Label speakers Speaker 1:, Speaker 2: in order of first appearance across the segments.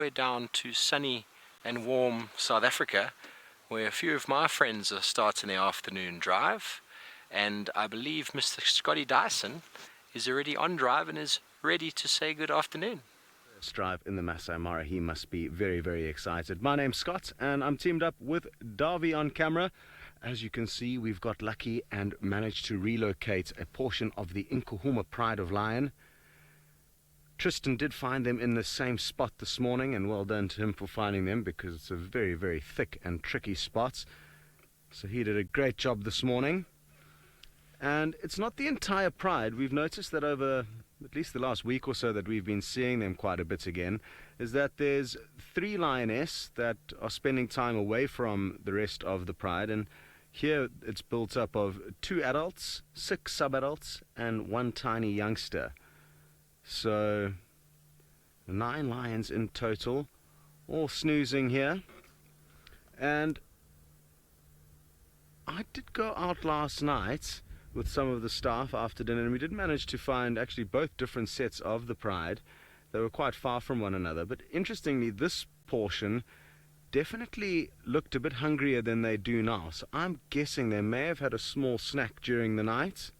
Speaker 1: way down to sunny and warm South Africa, where a few of my friends are starting their afternoon drive, and I believe Mr. Scotty Dyson is already on drive and is ready to say good afternoon.
Speaker 2: First drive in the Maasai Mara. He must be very, very excited. My name's Scott, and I'm teamed up with Davy on camera. As you can see, we've got lucky and managed to relocate a portion of the Nkuhuma Pride of Lion. Tristan did find them in the same spot this morning, and well done to him for finding them, because it's a very, very thick and tricky spot. So he did a great job this morning. And it's not the entire pride. We've noticed that over at least the last week or so that we've been seeing them quite a bit again, is that there's 3 lioness that are spending time away from the rest of the pride, and here it's built up of 2 adults, 6 sub-adults, and 1 tiny youngster. So 9 lions in total, all snoozing here. And I did go out last night with some of the staff after dinner, and we did manage to find actually both different sets of the pride. They were quite far from one another, but interestingly this portion definitely looked a bit hungrier than they do now, so I'm guessing they may have had a small snack during the night.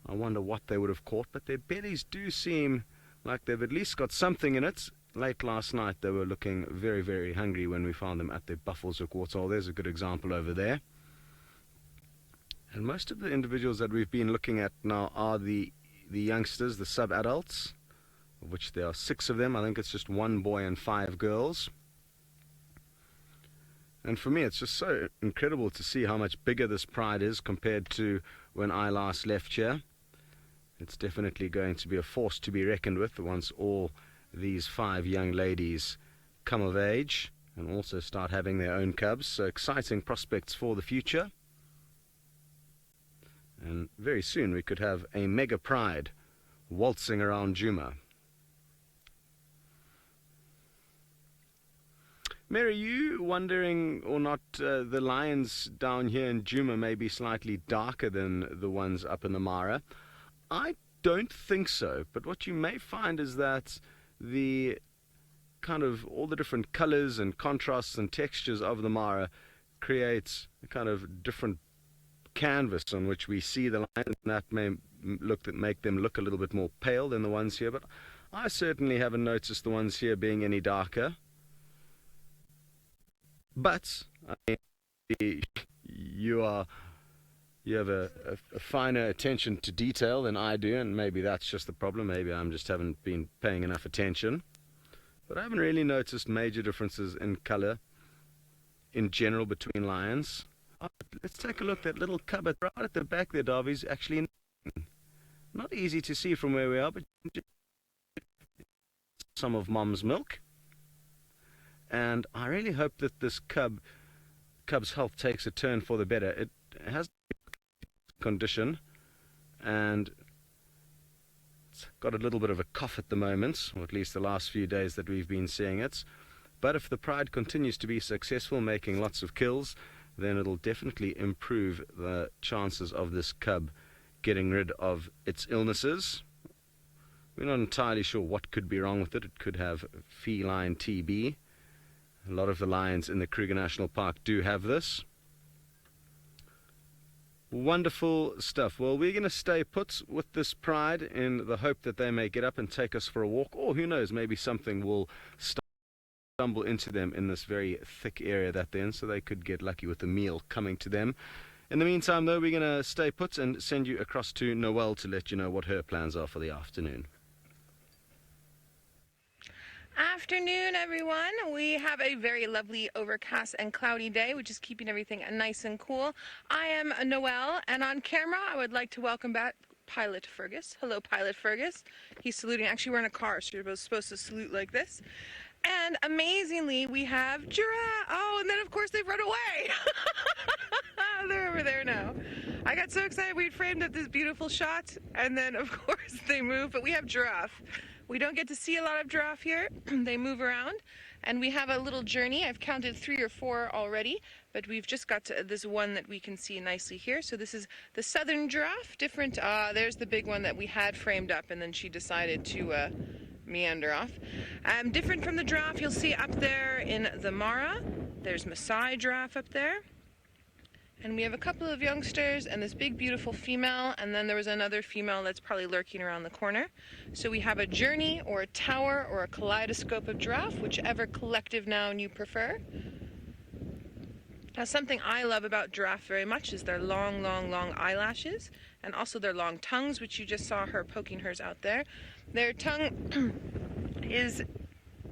Speaker 2: I wonder what they would have caught, but their bellies do seem like they've at least got something in it. Late last night they were looking very, very hungry when we found them at the Buffelshoek Waterhole. There's a good example over there. And most of the individuals that we've been looking at now are the youngsters, the sub-adults, of which there are 6 of them. I think it's just 1 boy and 5 girls. And for me, it's just so incredible to see how much bigger this pride is compared to when I last left here. It's definitely going to be a force to be reckoned with once all these 5 young ladies come of age and also start having their own cubs. So exciting prospects for the future. And very soon we could have a mega pride waltzing around Djuma. Mary, you wondering or not the lions down here in Djuma may be slightly darker than the ones up in the Mara? I don't think so, but what you may find is that the kind of all the different colors and contrasts and textures of the Mara creates a kind of different canvas on which we see the lions, and that may make them look a little bit more pale than the ones here, but I certainly haven't noticed the ones here being any darker. But I mean, you have a finer attention to detail than I do, and maybe that's just the problem. Maybe I just haven't been paying enough attention. But I haven't really noticed major differences in color in general between lions. Let's take a look. That little cupboard right at the back there, Darby's actually not easy to see from where we are, but some of Mom's milk. And I really hope that this cub's health takes a turn for the better. It has condition, and it's got a little bit of a cough at the moment, or at least the last few days that we've been seeing it. But if the pride continues to be successful, making lots of kills, then it'll definitely improve the chances of this cub getting rid of its illnesses. We're not entirely sure what could be wrong with it. It could have feline TB. A lot of the lions in the Kruger National Park do have this. Wonderful stuff. Well, we're going to stay put with this pride in the hope that they may get up and take us for a walk, or who knows, maybe something will stumble into them in this very thick area that they're in, so they could get lucky with a meal coming to them. In the meantime, though, we're going to stay put and send you across to Noelle to let you know what her plans are for the afternoon.
Speaker 3: Afternoon, everyone. We have a very lovely overcast and cloudy day, which is keeping everything nice and cool. I am Noelle, and on camera I would like to welcome back Pilot Fergus. Hello, Pilot Fergus. He's saluting. Actually, we're in a car, so you're supposed to salute like this. And amazingly, we have Giraffe. Oh, and then of course they've run away. They're over there now. I got so excited we'd framed up this beautiful shot, and then of course they moved, but we have Giraffe. We don't get to see a lot of giraffe here. They move around, and we have a little journey. I've counted 3 or 4 already, but we've just got to this one that we can see nicely here. So this is the southern giraffe, different. There's the big one that we had framed up, and then she decided to meander off. Different from the giraffe, you'll see up there in the Mara, there's Maasai giraffe up there. And we have a couple of youngsters and this big beautiful female, and then there was another female that's probably lurking around the corner. So we have a journey or a tower or a kaleidoscope of giraffe, whichever collective noun you prefer. Now, something I love about giraffe very much is their long, long, long eyelashes, and also their long tongues, which you just saw her poking hers out there. Their tongue is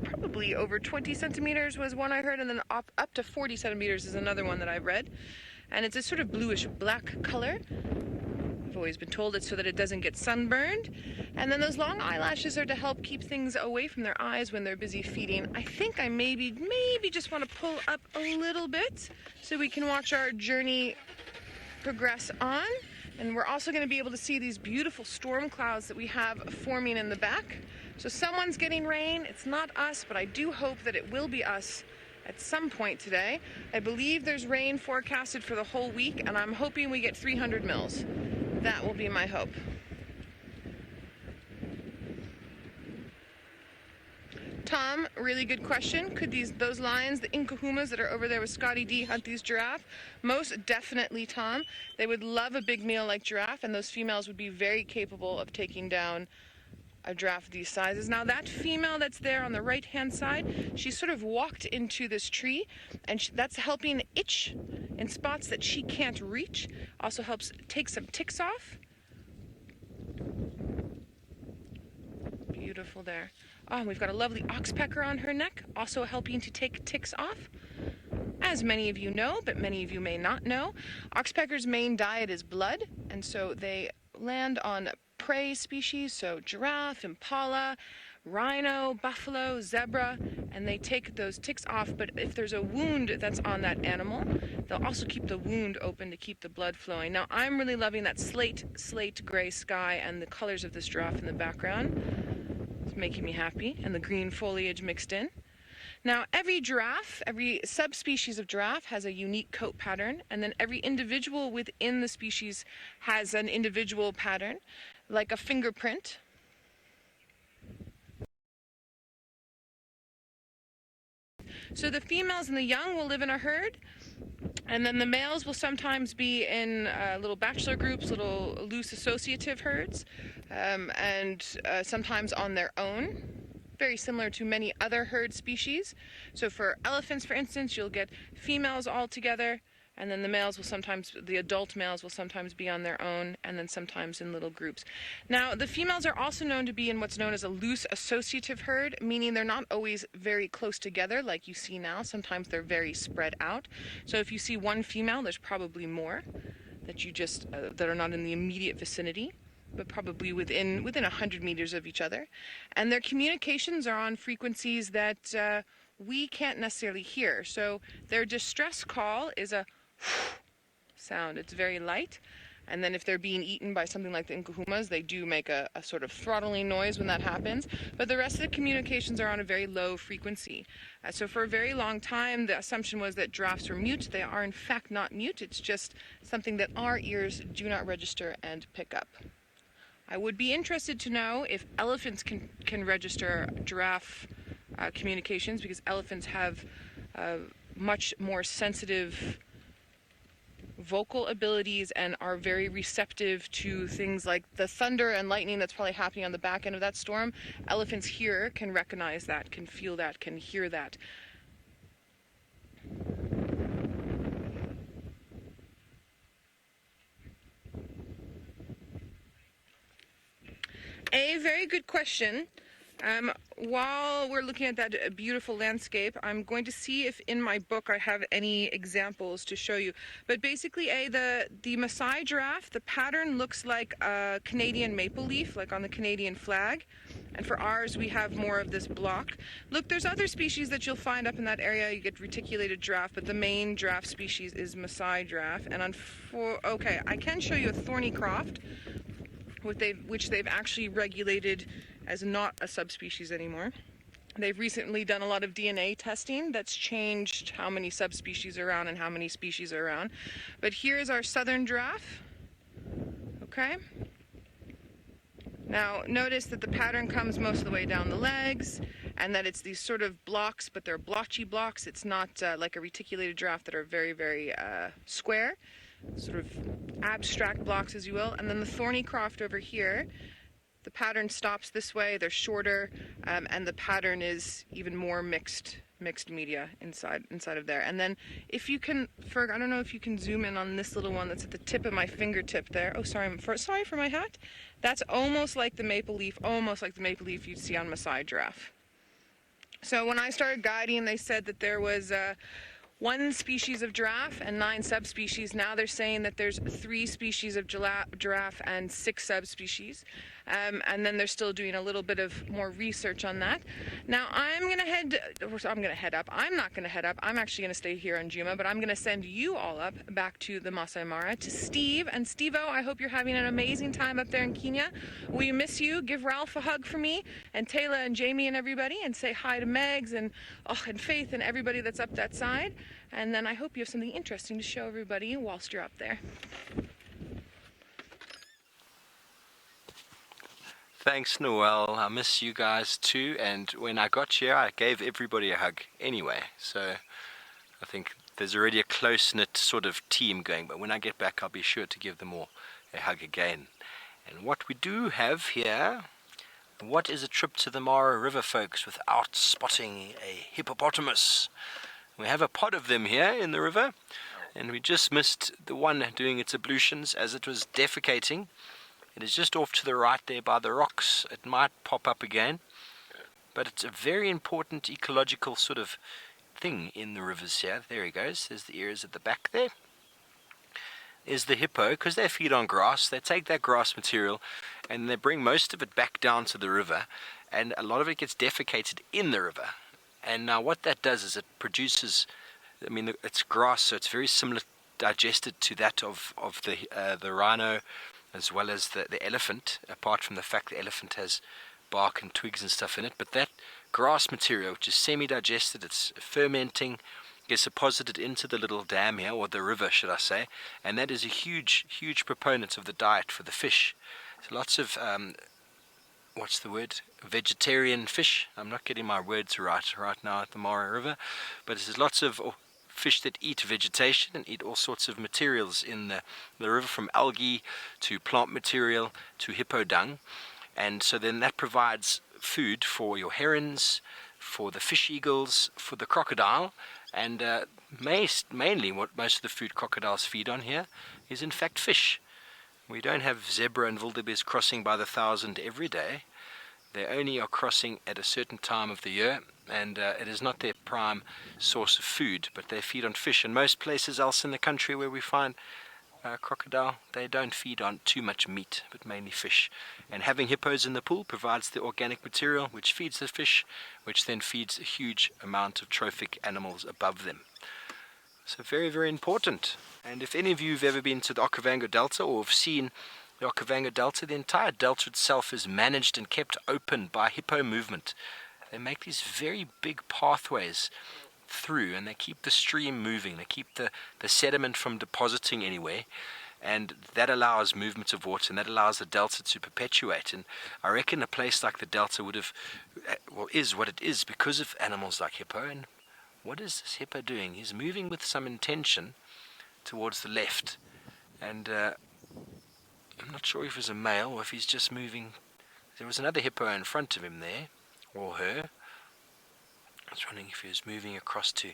Speaker 3: probably over 20 centimeters was one I heard, and then up to 40 centimeters is another one that I've read. And it's a sort of bluish black color. I've always been told it's so that it doesn't get sunburned. And then those long eyelashes are to help keep things away from their eyes when they're busy feeding. I think I maybe just want to pull up a little bit so we can watch our journey progress on. And we're also going to be able to see these beautiful storm clouds that we have forming in the back. So someone's getting rain. It's not us, but I do hope that it will be us at some point today. I believe there's rain forecasted for the whole week, and I'm hoping we get 300 mils. That will be my hope. Tom, really good question. Could those lions, the Inkahumas that are over there with Scotty D, hunt these giraffe? Most definitely, Tom. They would love a big meal like giraffe, and those females would be very capable of taking down a giraffe of these sizes. Now, that female that's there on the right-hand side, she sort of walked into this tree, and that's helping itch in spots that she can't reach. Also helps take some ticks off. Beautiful there. Oh, we've got a lovely oxpecker on her neck, also helping to take ticks off. As many of you know, but many of you may not know, oxpeckers' main diet is blood, and so they land on prey species, so giraffe, impala, rhino, buffalo, zebra, and they take those ticks off. But if there's a wound that's on that animal, they'll also keep the wound open to keep the blood flowing. Now, I'm really loving that slate gray sky and the colors of this giraffe in the background. It's making me happy, and the green foliage mixed in. Now, every giraffe, every subspecies of giraffe has a unique coat pattern, and then every individual within the species has an individual pattern, like a fingerprint. So the females and the young will live in a herd, and then the males will sometimes be in little bachelor groups, little loose associative herds, and sometimes on their own. Very similar to many other herd species. So for elephants, for instance, you'll get females all together, and then the adult males will sometimes be on their own, and then sometimes in little groups. Now, the females are also known to be in what's known as a loose associative herd, meaning they're not always very close together like you see now. Sometimes they're very spread out. So if you see one female, there's probably more that are not in the immediate vicinity, but probably within 100 meters of each other. And their communications are on frequencies that we can't necessarily hear. So their distress call is a sound. It's very light. And then if they're being eaten by something like the Inkahumas, they do make a sort of throttling noise when that happens. But the rest of the communications are on a very low frequency. So for a very long time, the assumption was that giraffes were mute. They are in fact not mute. It's just something that our ears do not register and pick up. I would be interested to know if elephants can register giraffe communications, because elephants have much more sensitive vocal abilities and are very receptive to things like the thunder and lightning that's probably happening on the back end of that storm. Elephants here can recognize that, can feel that, can hear that. A very good question. While we're looking at that beautiful landscape, I'm going to see if in my book I have any examples to show you. But basically, the Maasai giraffe, the pattern looks like a Canadian maple leaf, like on the Canadian flag. And for ours, we have more of this block. Look, there's other species that you'll find up in that area. You get reticulated giraffe, but the main giraffe species is Maasai giraffe. And okay, I can show you a thorny croft, which they've actually regulated as not a subspecies anymore. They've recently done a lot of DNA testing that's changed how many subspecies are around and how many species are around. But here's our southern giraffe. Okay. Now notice that the pattern comes most of the way down the legs, and that it's these sort of blocks, but they're blotchy blocks. It's not like a reticulated giraffe that are very, very square, sort of abstract blocks, as you will. And then the thorny croft over here, the pattern stops this way, they're shorter, and the pattern is even more mixed media inside of there. And then if you can, Ferg, I don't know if you can zoom in on this little one that's at the tip of my fingertip there. Oh, sorry, sorry for my hat. That's almost like the maple leaf you'd see on Maasai giraffe. So when I started guiding, they said that there was one species of giraffe and 9 subspecies. Now they're saying that there's 3 species of giraffe and 6 subspecies. And then they're still doing a little bit of more research on that. Now I'm not going to head up. I'm actually going to stay here on Juma, but I'm going to send you all up back to the Maasai Mara to Steve. And Steve-O, I hope you're having an amazing time up there in Kenya. We miss you. Give Ralph a hug for me, and Taylor and Jamie and everybody, and say hi to Megs and Faith and everybody that's up that side. And then I hope you have something interesting to show everybody whilst you're up there.
Speaker 1: Thanks, Noel. I miss you guys too. And when I got here, I gave everybody a hug anyway. So I think there's already a close-knit sort of team going. But when I get back, I'll be sure to give them all a hug again. And what we do have here, what is a trip to the Mara River, folks, without spotting a hippopotamus? We have a pod of them here in the river. And we just missed the one doing its ablutions as it was defecating. It is just off to the right there by the rocks. It might pop up again, but it's a very important ecological sort of thing in the rivers here. There he goes. There's the ears at the back there. There's the hippo, because they feed on grass. They take that grass material and they bring most of it back down to the river, and a lot of it gets defecated in the river. And now what that does is it produces, it's grass, so it's very similar, digested to that of the rhino, as well as the elephant, apart from the fact the elephant has bark and twigs and stuff in it. But that grass material, which is semi-digested, it's fermenting, gets deposited into the little dam here, or the river, should I say, and that is a huge, huge proponent of the diet for the fish. So lots of, vegetarian fish. I'm not getting my words right now at the Mara River, but there's lots of fish that eat vegetation and eat all sorts of materials in the river, from algae to plant material to hippo dung. And so then that provides food for your herons, for the fish eagles, for the crocodile, and mainly what most of the food crocodiles feed on here is in fact fish. We don't have zebra and wildebeest crossing by the thousand every day. They only are crossing at a certain time of the year, and it is not their prime source of food, but they feed on fish. And most places else in the country where we find crocodile, they don't feed on too much meat, but mainly fish. And having hippos in the pool provides the organic material which feeds the fish, which then feeds a huge amount of trophic animals above them. So very, very important. And if any of you have ever been to the Okavango Delta or have seen the Okavango Delta, the entire delta itself is managed and kept open by hippo movement. They make these very big pathways through, and they keep the stream moving. They keep the sediment from depositing anywhere, and that allows movement of water, and that allows the delta to perpetuate. And I reckon a place like the delta is what it is because of animals like hippo. And what is this hippo doing? He's moving with some intention towards the left, and I'm not sure if he's a male or if he's just moving. There was another hippo in front of him there, or her. I was wondering if he was moving across to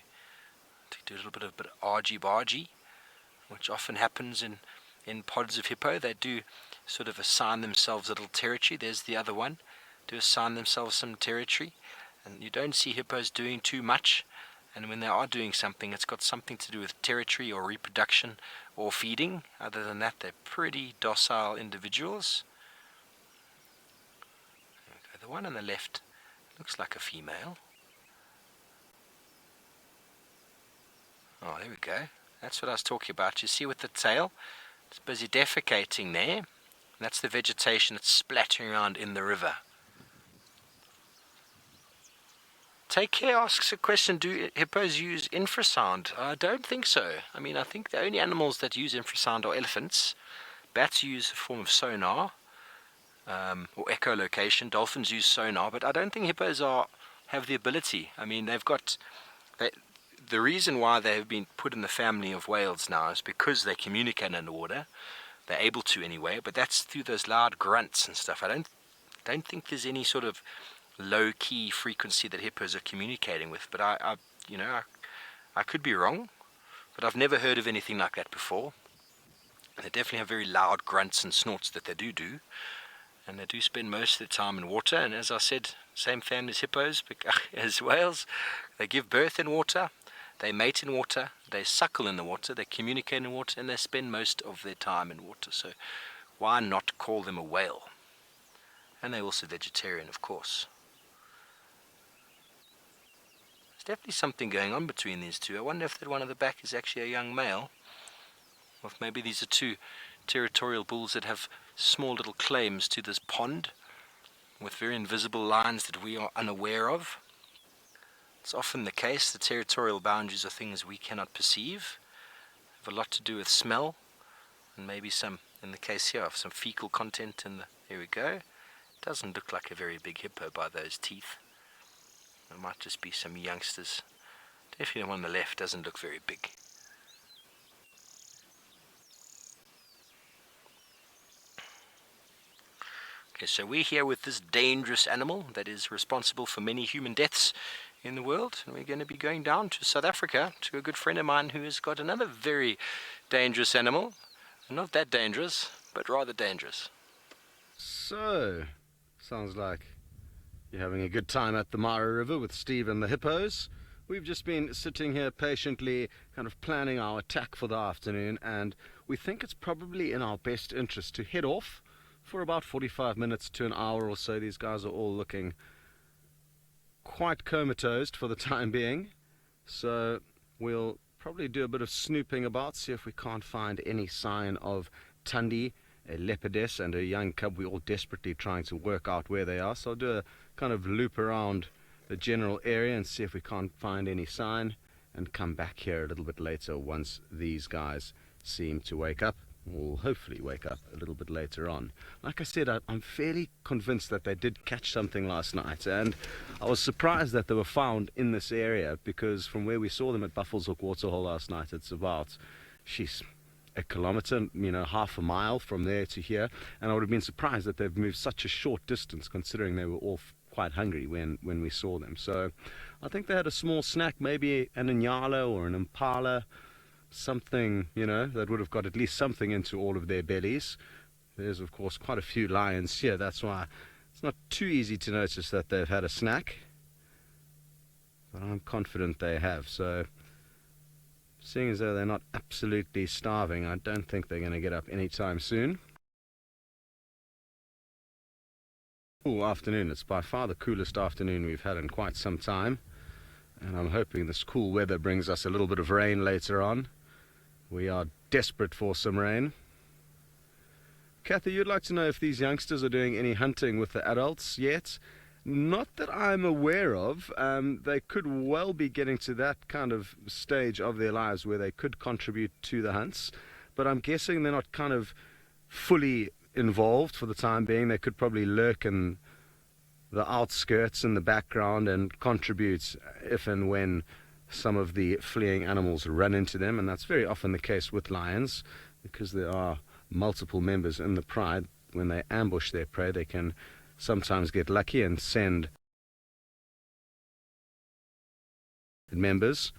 Speaker 1: do a little bit of argy-bargy, which often happens in pods of hippo. They do sort of assign themselves a little territory. There's the other one. Do assign themselves some territory. And you don't see hippos doing too much. And when they are doing something, it's got something to do with territory or reproduction or feeding. Other than that, they're pretty docile individuals. The one on the left looks like a female. Oh, there we go. That's what I was talking about. You see with the tail, it's busy defecating there. And that's the vegetation that's splattering around in the river. Take Care asks a question, do hippos use infrasound? I don't think so. I think the only animals that use infrasound are elephants. Bats use a form of sonar. or echolocation. Dolphins use sonar, but I don't think hippos have the ability. I mean, the reason why they have been put in the family of whales now is because they communicate underwater. They're able to anyway, but that's through those loud grunts and stuff. I don't think there's any sort of low-key frequency that hippos are communicating with. But I could be wrong, but I've never heard of anything like that before. They definitely have very loud grunts and snorts that they do, and they do spend most of their time in water. And as I said, same family as hippos, as whales. They give birth in water, they mate in water, they suckle in the water, they communicate in water, and they spend most of their time in water. So why not call them a whale? And they're also vegetarian, of course. There's definitely something going on between these two. I wonder if that one at the back is actually a young male. Or if maybe these are two territorial bulls that have small little claims to this pond with very invisible lines that we are unaware of. It's often the case. The territorial boundaries are things we cannot perceive. Have a lot to do with smell, and maybe some, in the case here, of some fecal content in the... Here we go. Doesn't look like a very big hippo by those teeth. It might just be some youngsters. Definitely the one on the left doesn't look very big. Okay, so we're here with this dangerous animal that is responsible for many human deaths in the world, and we're going to be going down to South Africa to a good friend of mine who has got another very dangerous animal. Not that dangerous, but rather dangerous.
Speaker 2: So, sounds like you're having a good time at the Mara River with Steve and the hippos. We've just been sitting here patiently kind of planning our attack for the afternoon, and we think it's probably in our best interest to head off for about 45 minutes to an hour or so. These guys are all looking quite comatose for the time being, so we'll probably do a bit of snooping about, see if we can't find any sign of Tundi, a leopardess, and a young cub. We're all desperately trying to work out where they are, so I'll do a kind of loop around the general area and see if we can't find any sign, and come back here a little bit later once these guys seem to wake up. We'll hopefully wake up a little bit later on. Like I said, I'm fairly convinced that they did catch something last night, and I was surprised that they were found in this area, because from where we saw them at Buffelshoek Waterhole last night, it's about, a kilometer, half a mile from there to here, and I would have been surprised that they've moved such a short distance, considering they were all quite hungry when we saw them. So I think they had a small snack, maybe an Impala or an Impala, something, that would have got at least something into all of their bellies. There's, of course, quite a few lions here. That's why it's not too easy to notice that they've had a snack. But I'm confident they have. So, seeing as though they're not absolutely starving, I don't think they're going to get up anytime soon. Cool afternoon. It's by far the coolest afternoon we've had in quite some time. And I'm hoping this cool weather brings us a little bit of rain later on. We are desperate for some rain. Kathy, you'd like to know if these youngsters are doing any hunting with the adults yet? Not that I'm aware of. They could well be getting to that kind of stage of their lives where they could contribute to the hunts, but I'm guessing they're not kind of fully involved for the time being. They could probably lurk in the outskirts in the background and contribute if and when some of the fleeing animals run into them, and that's very often the case with lions, because there are multiple members in the pride. When they ambush their prey, they can sometimes get lucky and send members.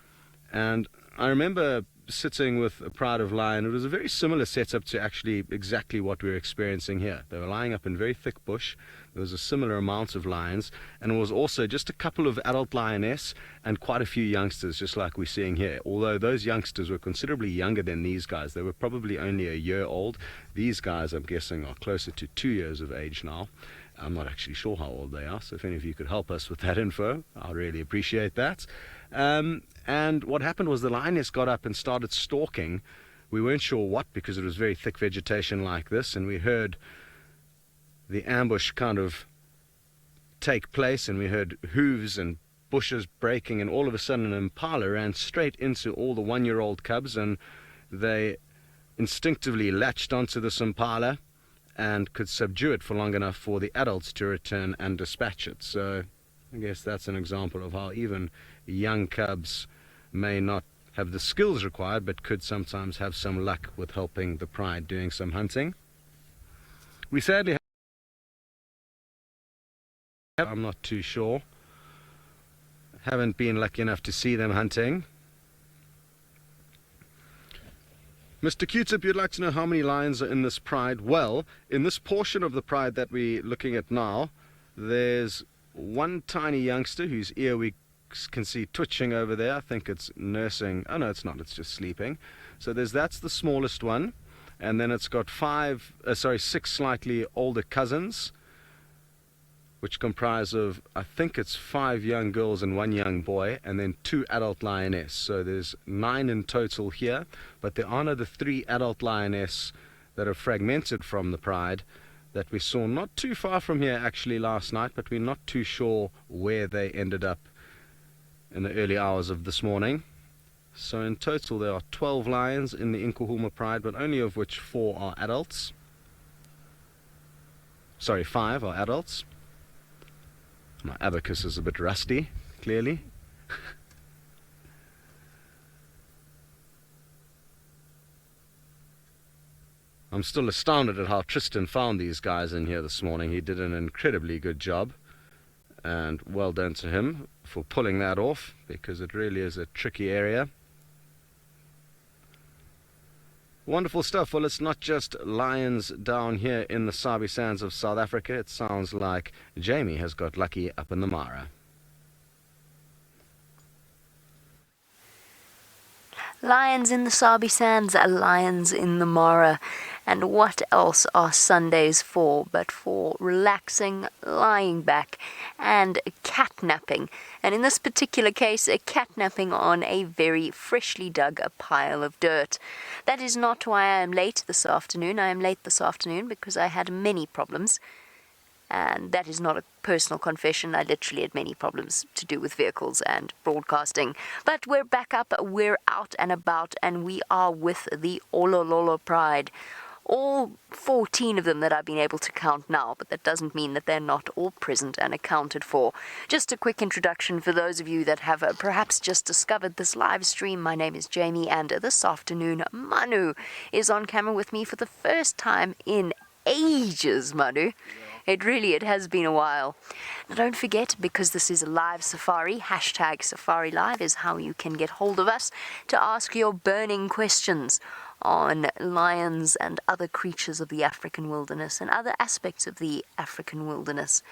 Speaker 2: And I remember sitting with a pride of lion. It was a very similar setup to actually exactly what we're experiencing here. They were lying up in very thick bush. There was a similar amount of lions, and it was also just a couple of adult lioness and quite a few youngsters, just like we're seeing here. Although those youngsters were considerably younger than these guys. They were probably only a year old. These guys, I'm guessing, are closer to 2 years of age now. I'm not actually sure how old they are, so if any of you could help us with that info, I'd really appreciate that. And what happened was the lioness got up and started stalking. We weren't sure what, because it was very thick vegetation like this, and we heard the ambush kind of take place, and we heard hooves and bushes breaking, and all of a sudden an impala ran straight into all the 1-year-old cubs, and they instinctively latched onto this impala and could subdue it for long enough for the adults to return and dispatch it. So I guess that's an example of how even young cubs may not have the skills required, but could sometimes have some luck with helping the pride doing some hunting. We sadly I'm not too sure. Haven't been lucky enough to see them hunting. Mr. Q-Tip, you'd like to know how many lions are in this pride? Well, in this portion of the pride that we're looking at now, there's one tiny youngster whose ear we can see twitching over there. I think it's nursing. Oh no, it's not, it's just sleeping. So that's the smallest one, and then it's got six slightly older cousins, which comprise of, I think it's 5 young girls and 1 young boy, and then 2 adult lioness. So there's 9 in total here, but there are another 3 adult lioness that are fragmented from the pride that we saw not too far from here actually last night, but we're not too sure where they ended up in the early hours of this morning. So in total there are 12 lions in the Inkuhuma pride, but only of which 4 are adults. Sorry, 5 are adults. My abacus is a bit rusty, clearly. I'm still astounded at how Tristan found these guys in here this morning. He did an incredibly good job, and well done to him for pulling that off, because it really is a tricky area. Wonderful stuff. Well, it's not just lions down here in the Sabi Sands of South Africa. It sounds like Jamie has got lucky up in the Mara.
Speaker 4: Lions in the Sabi Sands, lions in the Mara. And what else are Sundays for but for relaxing, lying back, and catnapping? And in this particular case, catnapping on a very freshly dug pile of dirt. That is not why I am late this afternoon. I am late this afternoon because I had many problems. And that is not a personal confession. I literally had many problems to do with vehicles and broadcasting. But we're back up, we're out and about, and we are with the Oloololo Pride. All 14 of them that I've been able to count now, but that doesn't mean that they're not all present and accounted for. Just a quick introduction for those of you that have perhaps just discovered this live stream. My name is Jamie, and this afternoon Manu is on camera with me for the first time in ages, Manu. It has been a while. Now don't forget, because this is a live safari, hashtag Safari Live is how you can get hold of us to ask your burning questions on lions and other creatures of the African wilderness and other aspects of the African wilderness.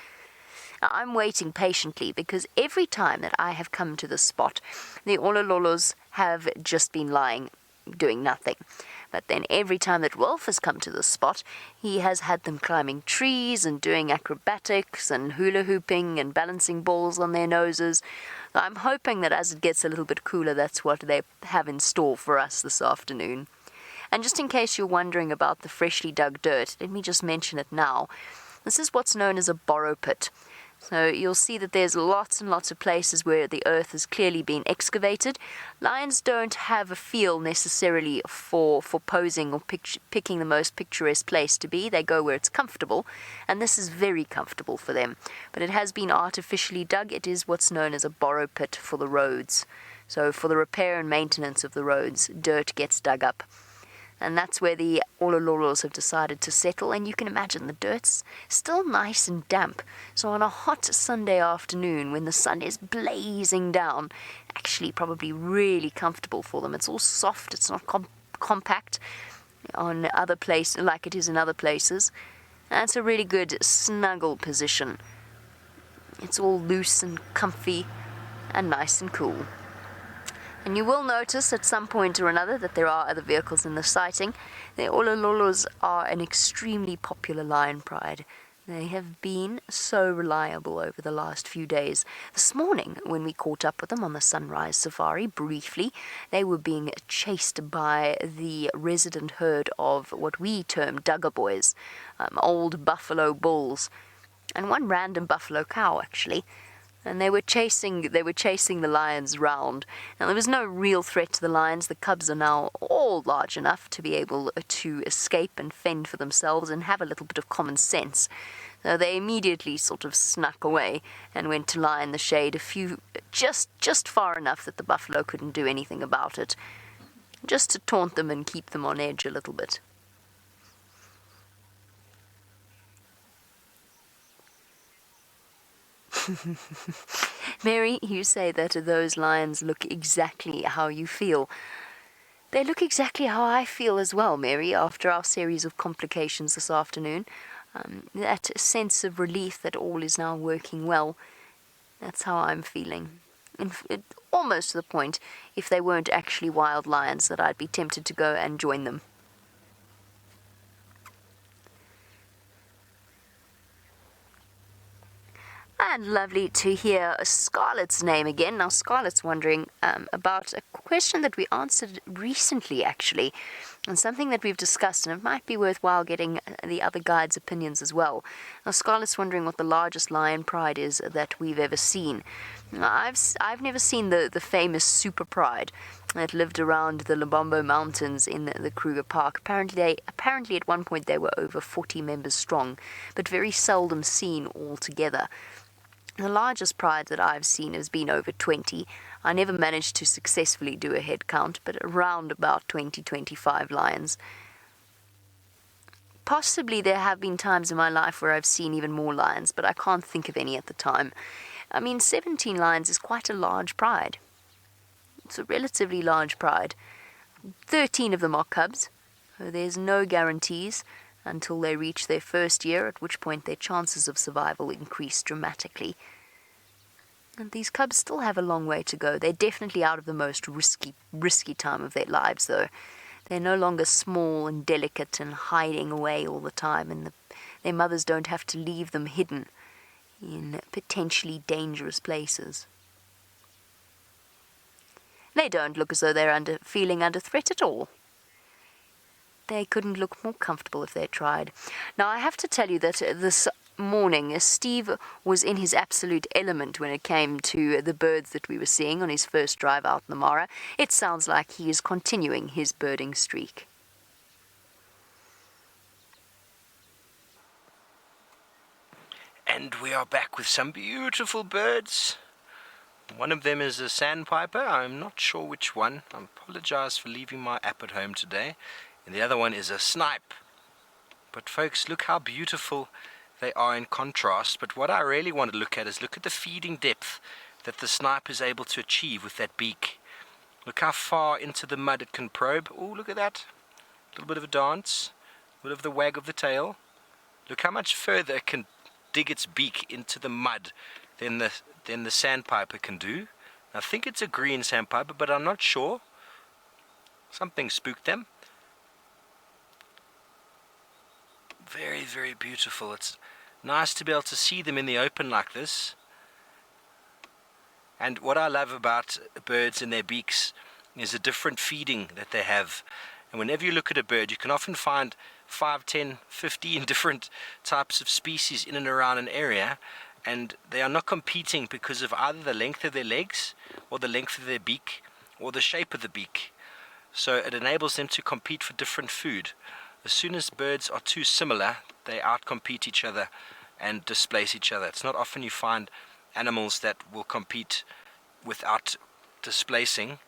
Speaker 4: Now, I'm waiting patiently because every time that I have come to this spot, the Oloololos have just been lying, doing nothing. But then every time that Wolf has come to this spot, he has had them climbing trees and doing acrobatics and hula hooping and balancing balls on their noses. I'm hoping that as it gets a little bit cooler, that's what they have in store for us this afternoon. And just in case you're wondering about the freshly dug dirt, let me just mention it now. This is what's known as a borrow pit. So you'll see that there's lots and lots of places where the earth has clearly been excavated. Lions don't have a feel necessarily for posing or picking the most picturesque place to be. They go where it's comfortable, and this is very comfortable for them. But it has been artificially dug. It is what's known as a borrow pit for the roads. So for the repair and maintenance of the roads, dirt gets dug up. And that's where the Oloololos have decided to settle. And you can imagine the dirt's still nice and damp. So on a hot Sunday afternoon when the sun is blazing down, actually probably really comfortable for them. It's all soft, it's not compact on other places like it is in other places. And it's a really good snuggle position. It's all loose and comfy and nice and cool. And you will notice at some point or another that there are other vehicles in the sighting. The Oloololos are an extremely popular lion pride. They have been so reliable over the last few days. This morning, when we caught up with them on the sunrise safari, briefly, they were being chased by the resident herd of what we term Dugger boys, old buffalo bulls, and one random buffalo cow, actually. and they were chasing the lions round. Now there was no real threat to the lions. The cubs are now all large enough to be able to escape and fend for themselves and have a little bit of common sense. So they immediately sort of snuck away and went to lie in the shade, just far enough that the buffalo couldn't do anything about it, just to taunt them and keep them on edge a little bit. Mary, you say that those lions look exactly how you feel. They look exactly how I feel as well, Mary, after our series of complications this afternoon. That sense of relief that all is now working well, that's how I'm feeling. Almost to the point, if they weren't actually wild lions, that I'd be tempted to go and join them. And lovely to hear Scarlett's name again. Now, Scarlett's wondering about a question that we answered recently, actually, and something that we've discussed, and it might be worthwhile getting the other guides' opinions as well. Now, Scarlett's wondering what the largest lion pride is that we've ever seen. Now, I've never seen the famous super pride that lived around the Lubombo Mountains in the Kruger Park. Apparently at one point they were over 40 members strong, but very seldom seen all together. The largest pride that I've seen has been over 20. I never managed to successfully do a head count, but around about 20-25 lions. Possibly there have been times in my life where I've seen even more lions, but I can't think of any at the time. I mean, 17 lions is quite a large pride. It's a relatively large pride. 13 of them are cubs, so there's no guarantees until they reach their first year, at which point their chances of survival increase dramatically. And these cubs still have a long way to go. They're definitely out of the most risky time of their lives, though. They're no longer small and delicate and hiding away all the time, and their mothers don't have to leave them hidden in potentially dangerous places. They don't look as though they're feeling under threat at all. They couldn't look more comfortable if they tried. Now, I have to tell you that this morning, Steve was in his absolute element when it came to the birds that we were seeing on his first drive out in the Mara. It sounds like he is continuing his birding streak.
Speaker 1: And we are back with some beautiful birds. One of them is a sandpiper. I'm not sure which one. I apologize for leaving my app at home today. And the other one is a snipe. But folks, look how beautiful they are in contrast. But what I really want to look at is look at the feeding depth that the snipe is able to achieve with that beak. Look how far into the mud it can probe. Oh, look at that. A little bit of a dance. A bit of the wag of the tail. Look how much further it can dig its beak into the mud than the sandpiper can do. I think it's a green sandpiper, but I'm not sure. Something spooked them. Very, very beautiful. It's nice to be able to see them in the open like this. And what I love about birds and their beaks is the different feeding that they have. And whenever you look at a bird, you can often find 5, 10, 15 different types of species in and around an area. And they are not competing because of either the length of their legs or the length of their beak or the shape of the beak. So it enables them to compete for different food. As soon as birds are too similar, they outcompete each other and displace each other. It's not often you find animals that will compete without displacing,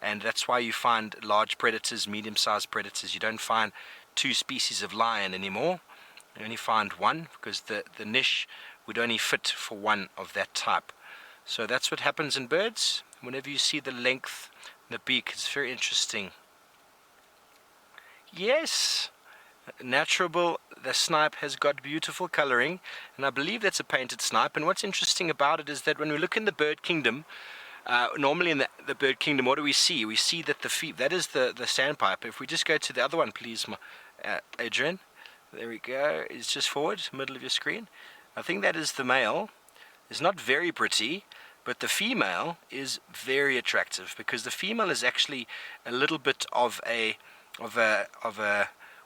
Speaker 1: and that's why you find large predators, medium-sized predators. You don't find 2 species of lion anymore. You only find one because the niche would only fit for one of that type. So that's what happens in birds. Whenever you see the length, the beak, it's very interesting. Yes, Naturable, the snipe has got beautiful coloring, and I believe that's a painted snipe. And what's interesting about it is that when we look in the bird kingdom, normally in the bird kingdom, what do we see? We see that that is the sandpiper. If we just go to the other one, please, Adrian. There we go. It's just forward, middle of your screen. I think that is the male. It's not very pretty, but the female is very attractive because the female is actually a little bit of a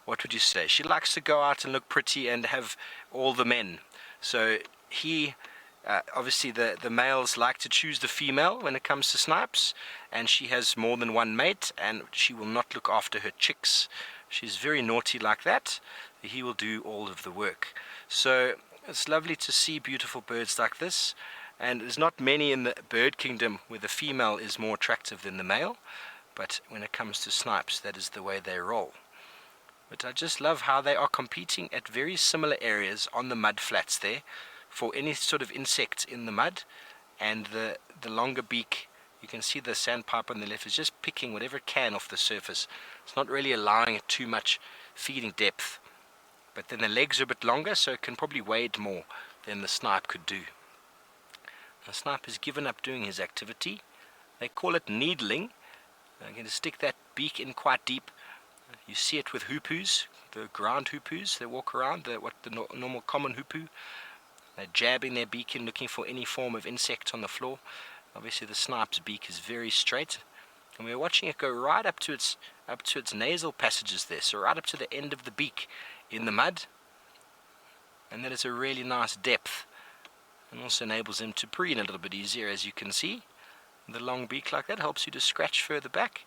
Speaker 1: what would you say? She likes to go out and look pretty and have all the men. So he Obviously the males like to choose the female when it comes to snipes, and she has more than one mate, and she will not look after her chicks. She's very naughty like that. He will do all of the work. So it's lovely to see beautiful birds like this, and there's not many in the bird kingdom where the female is more attractive than the male, but when it comes to snipes, that is the way they roll. But I just love how they are competing at very similar areas on the mud flats there for any sort of insect in the mud, and the longer beak, you can see the sandpiper on the left is just picking whatever it can off the surface. It's not really allowing it too much feeding depth, but then the legs are a bit longer, so it can probably wade more than the snipe could do. The snipe has given up doing his activity. They call it needling. I'm going to stick that beak in quite deep. You see it with hoopoes, the ground hoopoes. They walk around, the normal common hoopoo. They're jabbing their beak in, looking for any form of insect on the floor. Obviously the snipe's beak is very straight, and we're watching it go right up to its nasal passages there, so right up to the end of the beak in the mud, and that is a really nice depth, and also enables him to preen a little bit easier, as you can see. The long beak like that helps you to scratch further back.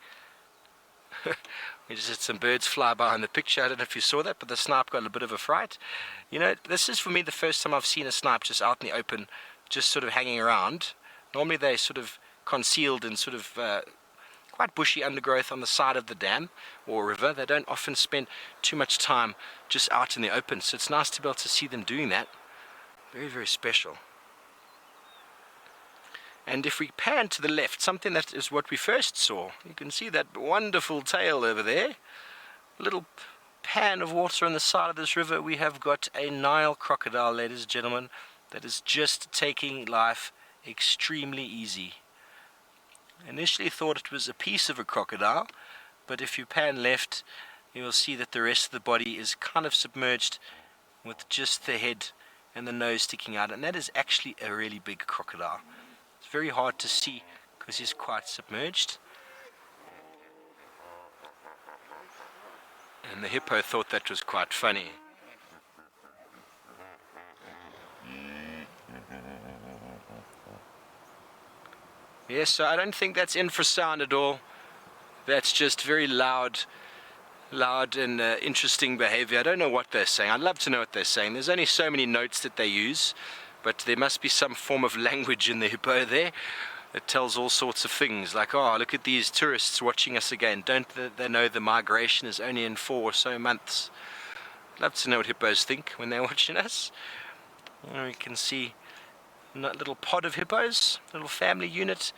Speaker 1: We just had some birds fly by in the picture. I don't know if you saw that, but the snipe got a bit of a fright. You know, this is for me the first time I've seen a snipe just out in the open, just sort of hanging around. Normally they're sort of concealed in sort of quite bushy undergrowth on the side of the dam or river. They don't often spend too much time just out in the open, so it's nice to be able to see them doing that. Very, very special. And if we pan to the left, something that is what we first saw, you can see that wonderful tail over there. A little pan of water on the side of this river. We have got a Nile crocodile, ladies and gentlemen, that is just taking life extremely easy. Initially thought it was a piece of a crocodile, but if you pan left, you will see that the rest of the body is kind of submerged with just the head and the nose sticking out, and that is actually a really big crocodile. It's very hard to see because he's quite submerged. And the hippo thought that was quite funny. Yes, so I don't think that's infrasound at all. That's just very loud and interesting behavior. I don't know what they're saying. I'd love to know what they're saying. There's only so many notes that they use, but there must be some form of language in the hippo there that tells all sorts of things, like, oh, look at these tourists watching us again. Don't they know the migration is only in 4 or so months? I'd love to know what hippos think when they're watching us. You can see a little pod of hippos, little family unit.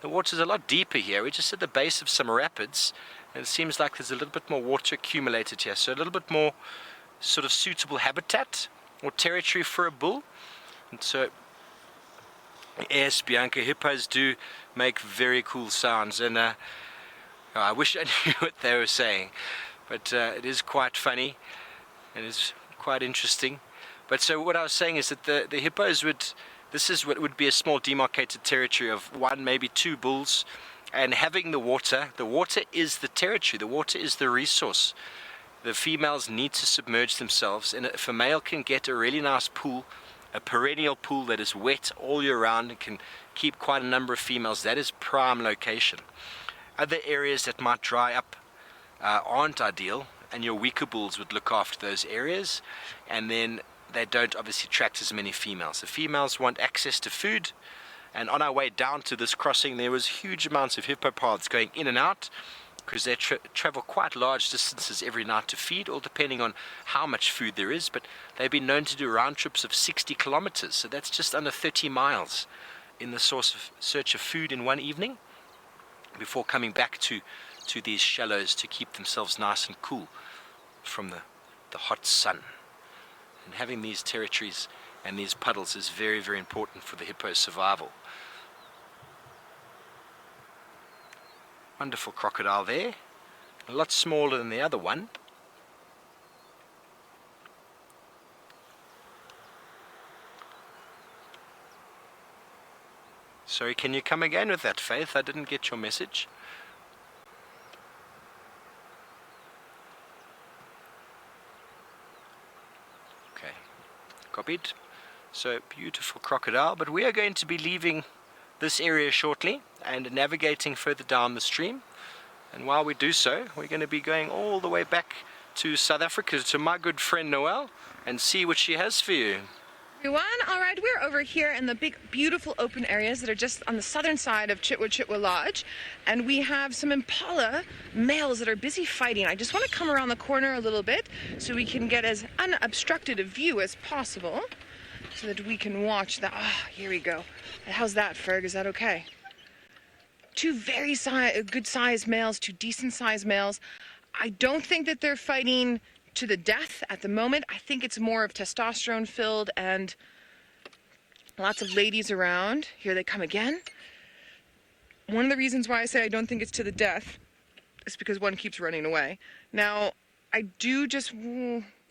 Speaker 1: The water's a lot deeper here. We're just at the base of some rapids, and it seems like there's a little bit more water accumulated here, so a little bit more sort of suitable habitat or territory for a bull. And so, yes, Bianca, hippos do make very cool sounds, and I wish I knew what they were saying, but it is quite funny. It is quite interesting. But so what I was saying is that the hippos this is what would be a small demarcated territory of 1, maybe 2 bulls, and having the water is the territory, the water is the resource. The females need to submerge themselves, and if a male can get a really nice pool, a perennial pool that is wet all year round and can keep quite a number of females, that is prime location. Other areas that might dry up aren't ideal, and your weaker bulls would look after those areas, and then they don't obviously attract as many females. The females want access to food, and on our way down to this crossing there was huge amounts of hippo paths going in and out, because they travel quite large distances every night to feed, all depending on how much food there is, but they've been known to do round trips of 60 kilometers, so that's just under 30 miles in the search of food in one evening, before coming back to these shallows to keep themselves nice and cool from the hot sun. And having these territories and these puddles is very, very important for the hippo's survival. Wonderful crocodile there, a lot smaller than the other one. Sorry, can you come again with that, Faith? I didn't get your message. Okay, copied. So beautiful crocodile, but we are going to be leaving this area shortly and navigating further down the stream. And while we do so, we're going to be going all the way back to South Africa to my good friend Noelle and see what she has for you.
Speaker 3: Everyone, all right, we're over here in the big, beautiful open areas that are just on the southern side of Chitwa Lodge, and we have some impala males that are busy fighting. I just want to come around the corner a little bit so we can get as unobstructed a view as possible so that we can watch that. Ah, here we go. How's that, Ferg? Is that okay? Two very good sized males, two decent sized males. I don't think that they're fighting to the death at the moment. I think it's more of testosterone filled and lots of ladies around. Here they come again. One of the reasons why I say I don't think it's to the death is because one keeps running away. Now, I do just,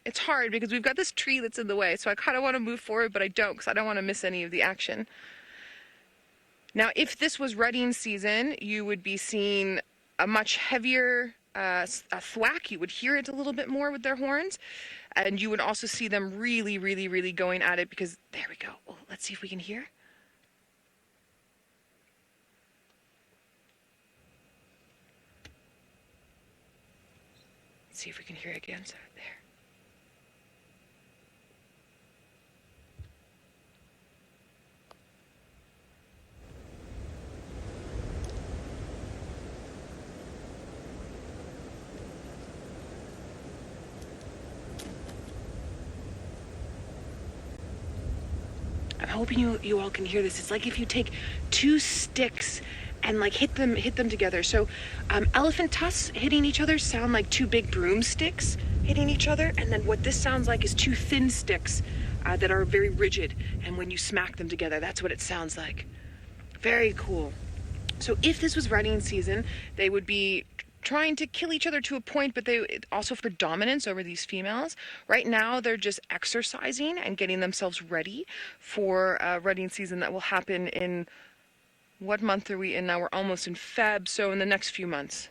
Speaker 3: it's hard because we've got this tree that's in the way, so I kind of want to move forward, but I don't because I don't want to miss any of the action. Now, if this was rutting season, you would be seeing a much heavier a thwack. You would hear it a little bit more with their horns, and you would also see them really, really, really going at it because, there we go. Oh, let's see if we can hear. Let's see if we can hear it again. So there. I'm hoping you all can hear this. It's like if you take two sticks and like hit them together. So elephant tusks hitting each other sound like two big broomsticks hitting each other, and then what this sounds like is two thin sticks that are very rigid, and when you smack them together, that's what it sounds like. Very cool. So if this was rutting season, they would be trying to kill each other to a point, but they also for dominance over these females. Right now, they're just exercising and getting themselves ready for rutting season that will happen in, what month are we in now? We're almost in Feb, so in the next few months.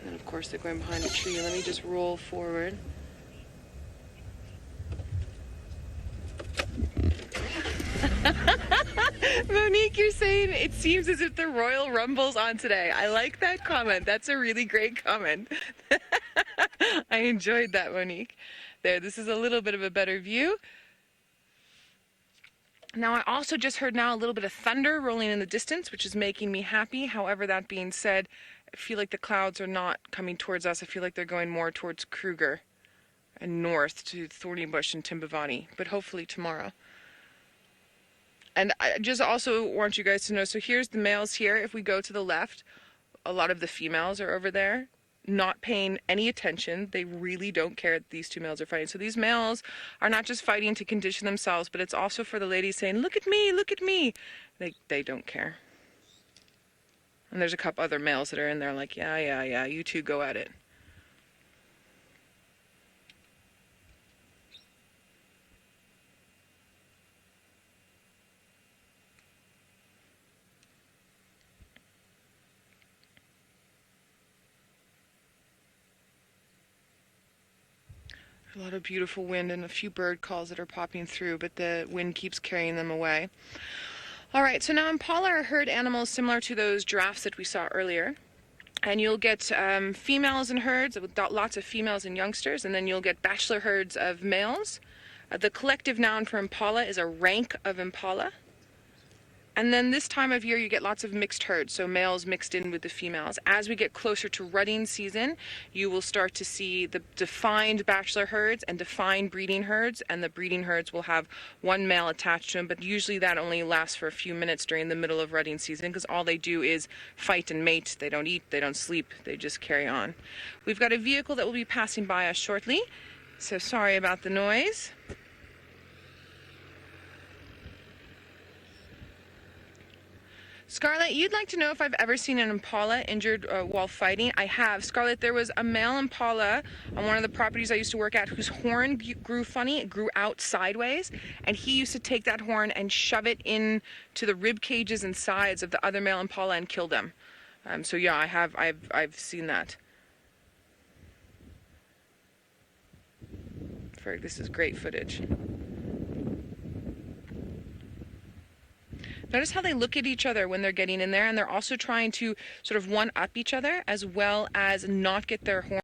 Speaker 3: And of course, they're going behind a tree. Let me just roll forward. Monique, you're saying it seems as if the Royal Rumble's on today. I like that comment. That's a really great comment. I enjoyed that, Monique. There, this is a little bit of a better view. Now, I also just heard now a little bit of thunder rolling in the distance, which is making me happy. However, that being said, I feel like the clouds are not coming towards us. I feel like they're going more towards Kruger and north to Thornybush and Timbavani, but hopefully tomorrow. And I just also want you guys to know, so here's the males here. If we go to the left, a lot of the females are over there, not paying any attention. They really don't care that these two males are fighting. So these males are not just fighting to condition themselves, but it's also for the ladies saying, look at me, look at me. They don't care. And there's a couple other males that are in there like, yeah, you two go at it. A lot of beautiful wind and a few bird calls that are popping through, but the wind keeps carrying them away. All right, so now impala are herd animals similar to those giraffes that we saw earlier. And you'll get females in herds with lots of females and youngsters, and then you'll get bachelor herds of males. The collective noun for impala is a rank of impala. And then this time of year you get lots of mixed herds, so males mixed in with the females. As we get closer to rutting season, you will start to see the defined bachelor herds and defined breeding herds, and the breeding herds will have one male attached to them, but usually that only lasts for a few minutes during the middle of rutting season because all they do is fight and mate. They don't eat, they don't sleep, they just carry on. We've got a vehicle that will be passing by us shortly, so sorry about the noise. Scarlett, you'd like to know if I've ever seen an impala injured while fighting. I have. Scarlett, there was a male impala on one of the properties I used to work at whose horn grew funny. It grew out sideways, and he used to take that horn and shove it into the rib cages and sides of the other male impala and kill them. So yeah, I've seen that. This is great footage. Notice how they look at each other when they're getting in there, and they're also trying to sort of one-up each other as well as not get their horn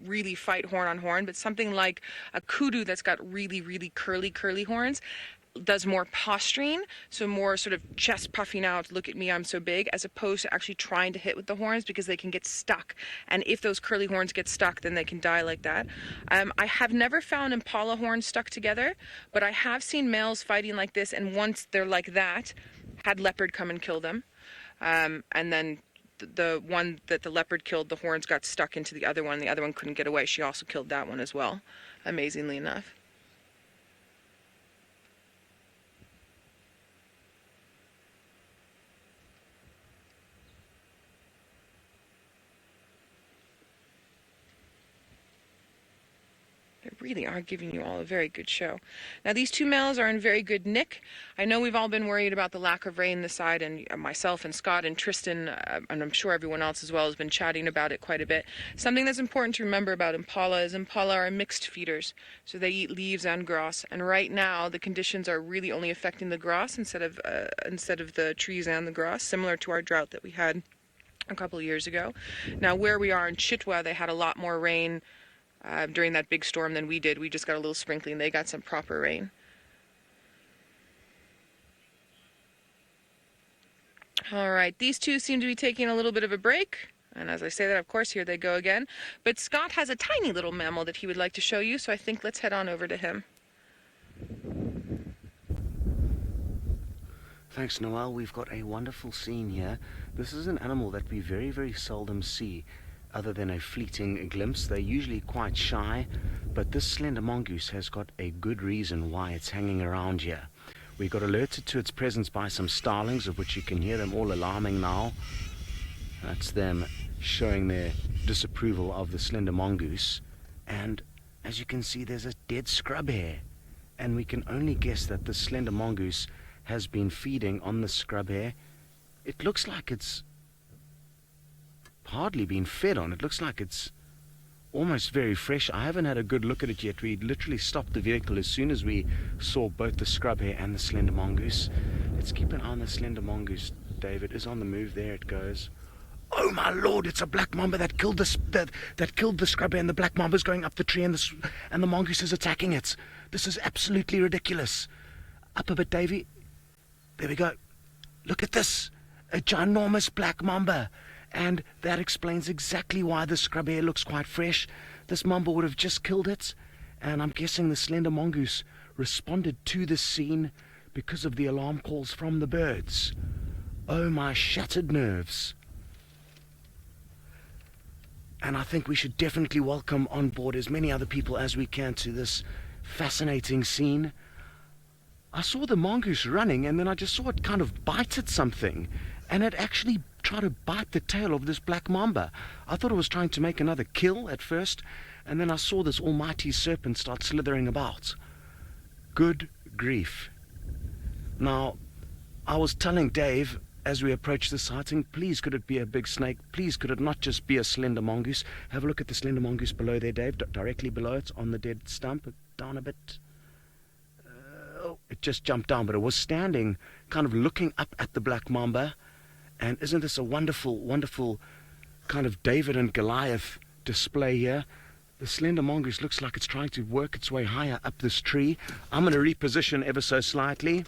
Speaker 3: really fight horn on horn, but something like a kudu that's got really, really curly horns does more posturing, so more sort of chest puffing out, look at me, I'm so big, as opposed to actually trying to hit with the horns, because they can get stuck, and if those curly horns get stuck, then they can die like that. I have never found impala horns stuck together, but I have seen males fighting like this, and once they're like that, had leopard come and kill them, and then the one that the leopard killed, the horns got stuck into the other one couldn't get away. She also killed that one as well, amazingly enough. Really are giving you all a very good show. Now these two males are in very good nick. I know we've all been worried about the lack of rain this side, and myself and Scott and Tristan, and I'm sure everyone else as well, has been chatting about it quite a bit. Something that's important to remember about impala is impala are mixed feeders, so they eat leaves and grass, and right now the conditions are really only affecting the grass instead of the trees and the grass, similar to our drought that we had a couple of years ago. Now where we are in Chitwa, they had a lot more rain during that big storm than we did. We just got a little sprinkling. They got some proper rain. All right, these two seem to be taking a little bit of a break. And as I say that, of course, here they go again. But Scott has a tiny little mammal that he would like to show you, so I think let's head on over to him.
Speaker 2: Thanks, Noel. We've got a wonderful scene here. This is an animal that we very, very seldom see. Other than a fleeting glimpse, they're usually quite shy, but this slender mongoose has got a good reason why it's hanging around here. We got alerted to its presence by some starlings, of which you can hear them all alarming now. That's them showing their disapproval of the slender mongoose. And as you can see, there's a dead scrub hare, and we can only guess that the slender mongoose has been feeding on the scrub hare. It looks like it's hardly been fed on. It looks like it's almost very fresh. I haven't had a good look at it yet. We literally stopped the vehicle as soon as we saw both the scrub hare and the slender mongoose. Let's keep an eye on the slender mongoose. David is on the move. There it goes. Oh my lord, it's a black mamba that killed the scrub hare, and the black mamba's going up the tree, and the mongoose is attacking it. This is absolutely ridiculous. Up a bit, Davy. There we go. Look at this. A ginormous black mamba. And that explains exactly why the scrub hare looks quite fresh. This mamba would have just killed it, and I'm guessing the slender mongoose responded to this scene because of the alarm calls from the birds. Oh, my shattered nerves. And I think we should definitely welcome on board as many other people as we can to this fascinating scene. I saw the mongoose running, and then I just saw it kind of bite at something, and it actually tried to bite the tail of this black mamba. I thought it was trying to make another kill at first, and then I saw this almighty serpent start slithering about. Good grief. Now, I was telling Dave as we approached the sighting, please could it be a big snake? Please could it not just be a slender mongoose? Have a look at the slender mongoose below there, Dave, directly below it on the dead stump. Down a bit. Oh, it just jumped down, but it was standing, kind of looking up at the black mamba. And isn't this a wonderful, wonderful kind of David and Goliath display here? The slender mongoose looks like it's trying to work its way higher up this tree. I'm going to reposition ever so slightly.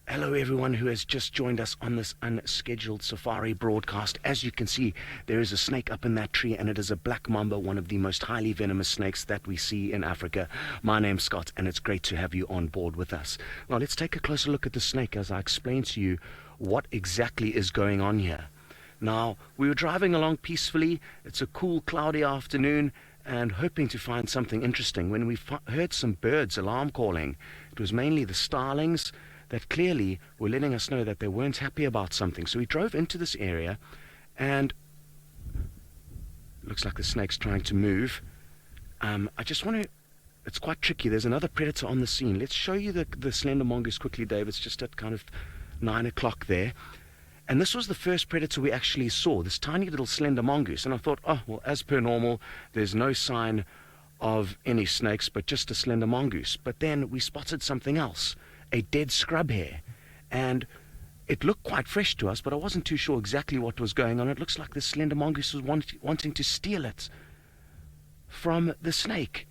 Speaker 2: Hello everyone who has just joined us on this unscheduled safari broadcast. As you can see, there is a snake up in that tree, and it is a black mamba, one of the most highly venomous snakes that we see in Africa. My name's Scott, and it's great to have you on board with us. Now let's take a closer look at the snake as I explain to you what exactly is going on here. Now, we were driving along peacefully. It's a cool, cloudy afternoon, and hoping to find something interesting when we heard some birds alarm calling. It was mainly the starlings that clearly were letting us know that they weren't happy about something. So we drove into this area, and it looks like the snake's trying to move. I just want to... It's quite tricky. There's another predator on the scene. Let's show you the slender mongoose quickly, Dave. It's just at kind of 9 o'clock there. And this was the first predator we actually saw, this tiny little slender mongoose. And I thought, oh, well, as per normal, there's no sign of any snakes, but just a slender mongoose. But then we spotted something else, a dead scrub hare. And it looked quite fresh to us, but I wasn't too sure exactly what was going on. It looks like the slender mongoose was wanting to steal it from the snake.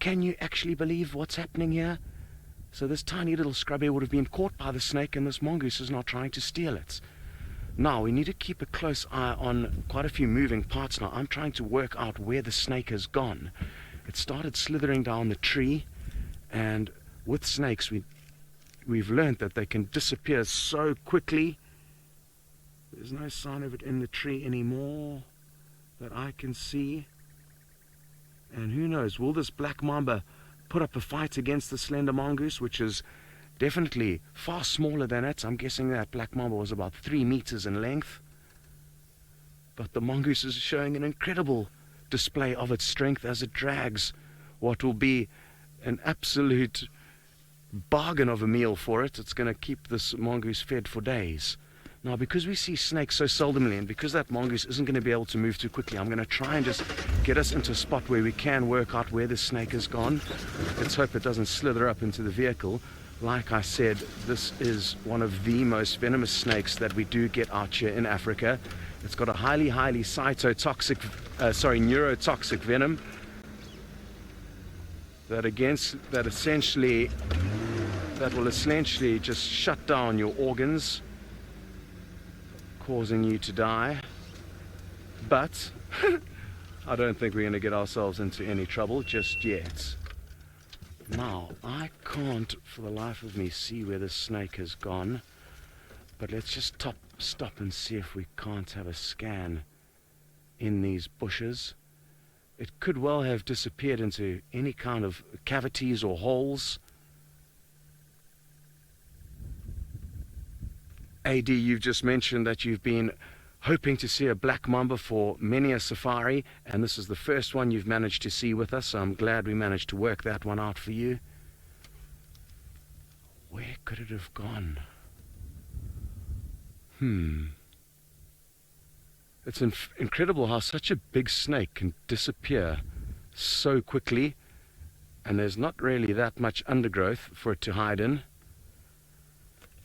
Speaker 2: Can you actually believe what's happening here? So this tiny little scrub hare would have been caught by the snake, and this mongoose is now trying to steal it. Now, we need to keep a close eye on quite a few moving parts now. I'm trying to work out where the snake has gone. It started slithering down the tree, and with snakes, we've learned that they can disappear so quickly. There's no sign of it in the tree anymore that I can see. And who knows, will this black mamba put up a fight against the slender mongoose, which is definitely far smaller than it? I'm guessing that black mamba was about 3 meters in length. But the mongoose is showing an incredible display of its strength as it drags what will be an absolute bargain of a meal for it. It's going to keep this mongoose fed for days. Now, because we see snakes so seldomly, and because that mongoose isn't going to be able to move too quickly, I'm going to try and just get us into a spot where we can work out where the snake has gone. Let's hope it doesn't slither up into the vehicle. Like I said, this is one of the most venomous snakes that we do get out here in Africa. It's got a highly neurotoxic venom that will essentially just shut down your organs, causing you to die. But I don't think we're going to get ourselves into any trouble just yet. Now, I can't for the life of me see where the snake has gone, but let's just stop and see if we can't have a scan in these bushes. It could well have disappeared into any kind of cavities or holes. AD, you've just mentioned that you've been hoping to see a black mamba for many a safari, and this is the first one you've managed to see with us, so I'm glad we managed to work that one out for you. Where could it have gone? It's incredible how such a big snake can disappear so quickly, and there's not really that much undergrowth for it to hide in.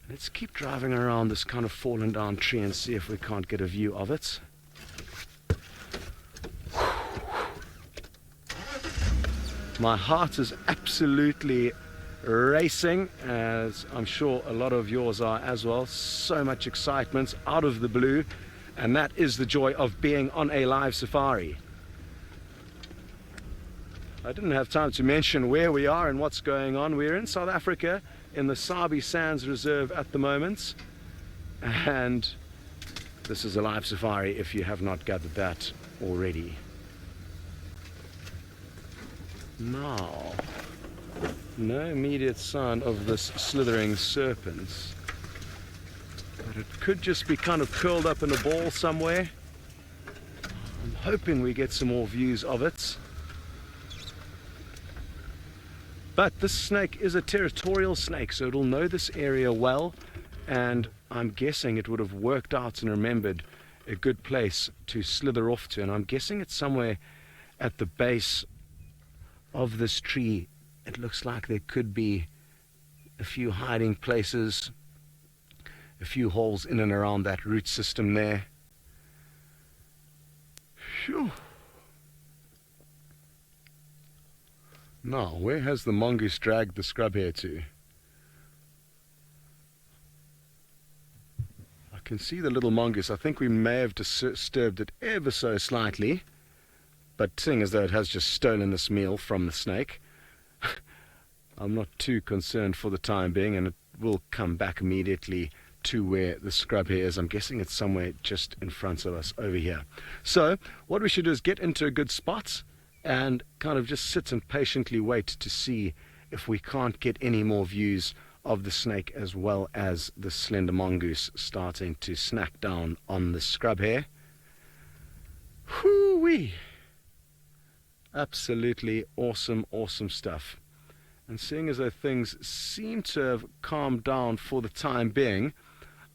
Speaker 2: Let's keep driving around this kind of fallen down tree and see if we can't get a view of it. My heart is absolutely racing, as I'm sure a lot of yours are as well. So much excitement out of the blue, and that is the joy of being on a live safari. I didn't have time to mention where we are and what's going on. We're in South Africa, in the Sabi Sands Reserve at the moment, and this is a live safari if you have not gathered that already. Now, no immediate sign of this slithering serpent, but it could just be kind of curled up in a ball somewhere. I'm hoping we get some more views of it. But this snake is a territorial snake, so it'll know this area well, and I'm guessing it would have worked out and remembered a good place to slither off to, and I'm guessing it's somewhere at the base of this tree. It looks like there could be a few hiding places, a few holes in and around that root system there. Phew. Now, where has the mongoose dragged the scrub hare to? I can see the little mongoose. I think we may have disturbed it ever so slightly, but seeing as though it has just stolen this meal from the snake, I'm not too concerned for the time being, and it will come back immediately to where the scrub hare is. I'm guessing it's somewhere just in front of us over here. So what we should do is get into a good spot and kind of just sit and patiently wait to see if we can't get any more views of the snake, as well as the slender mongoose starting to snack down on the scrub hare. Whoo-wee! Absolutely awesome, awesome stuff. And seeing as though things seem to have calmed down for the time being,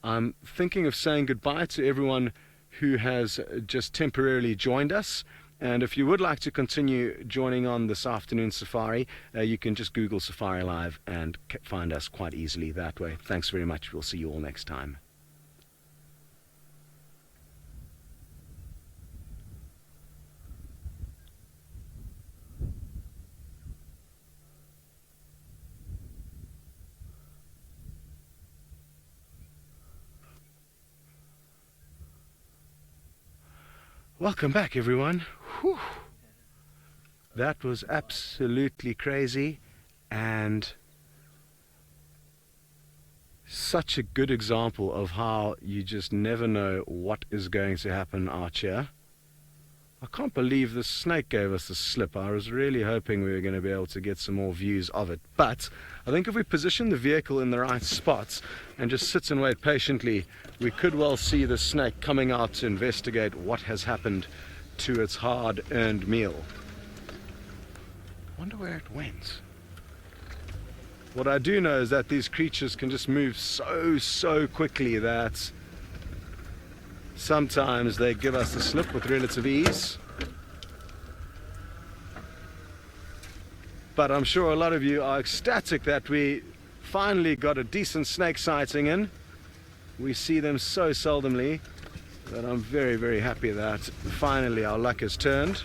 Speaker 2: I'm thinking of saying goodbye to everyone who has just temporarily joined us. And if you would like to continue joining on this afternoon safari, you can just Google Safari Live and find us quite easily that way. Thanks very much. We'll see you all next time. Welcome back, everyone. Whew. That was absolutely crazy, and such a good example of how you just never know what is going to happen out here. I can't believe the snake gave us the slip. I was really hoping we were going to be able to get some more views of it. But I think if we position the vehicle in the right spots and just sit and wait patiently, we could well see the snake coming out to investigate what has happened to its hard-earned meal. I wonder where it went. What I do know is that these creatures can just move so quickly that sometimes they give us the slip with relative ease. But I'm sure a lot of you are ecstatic that we finally got a decent snake sighting in. We see them so seldomly that I'm very, very happy that finally our luck has turned.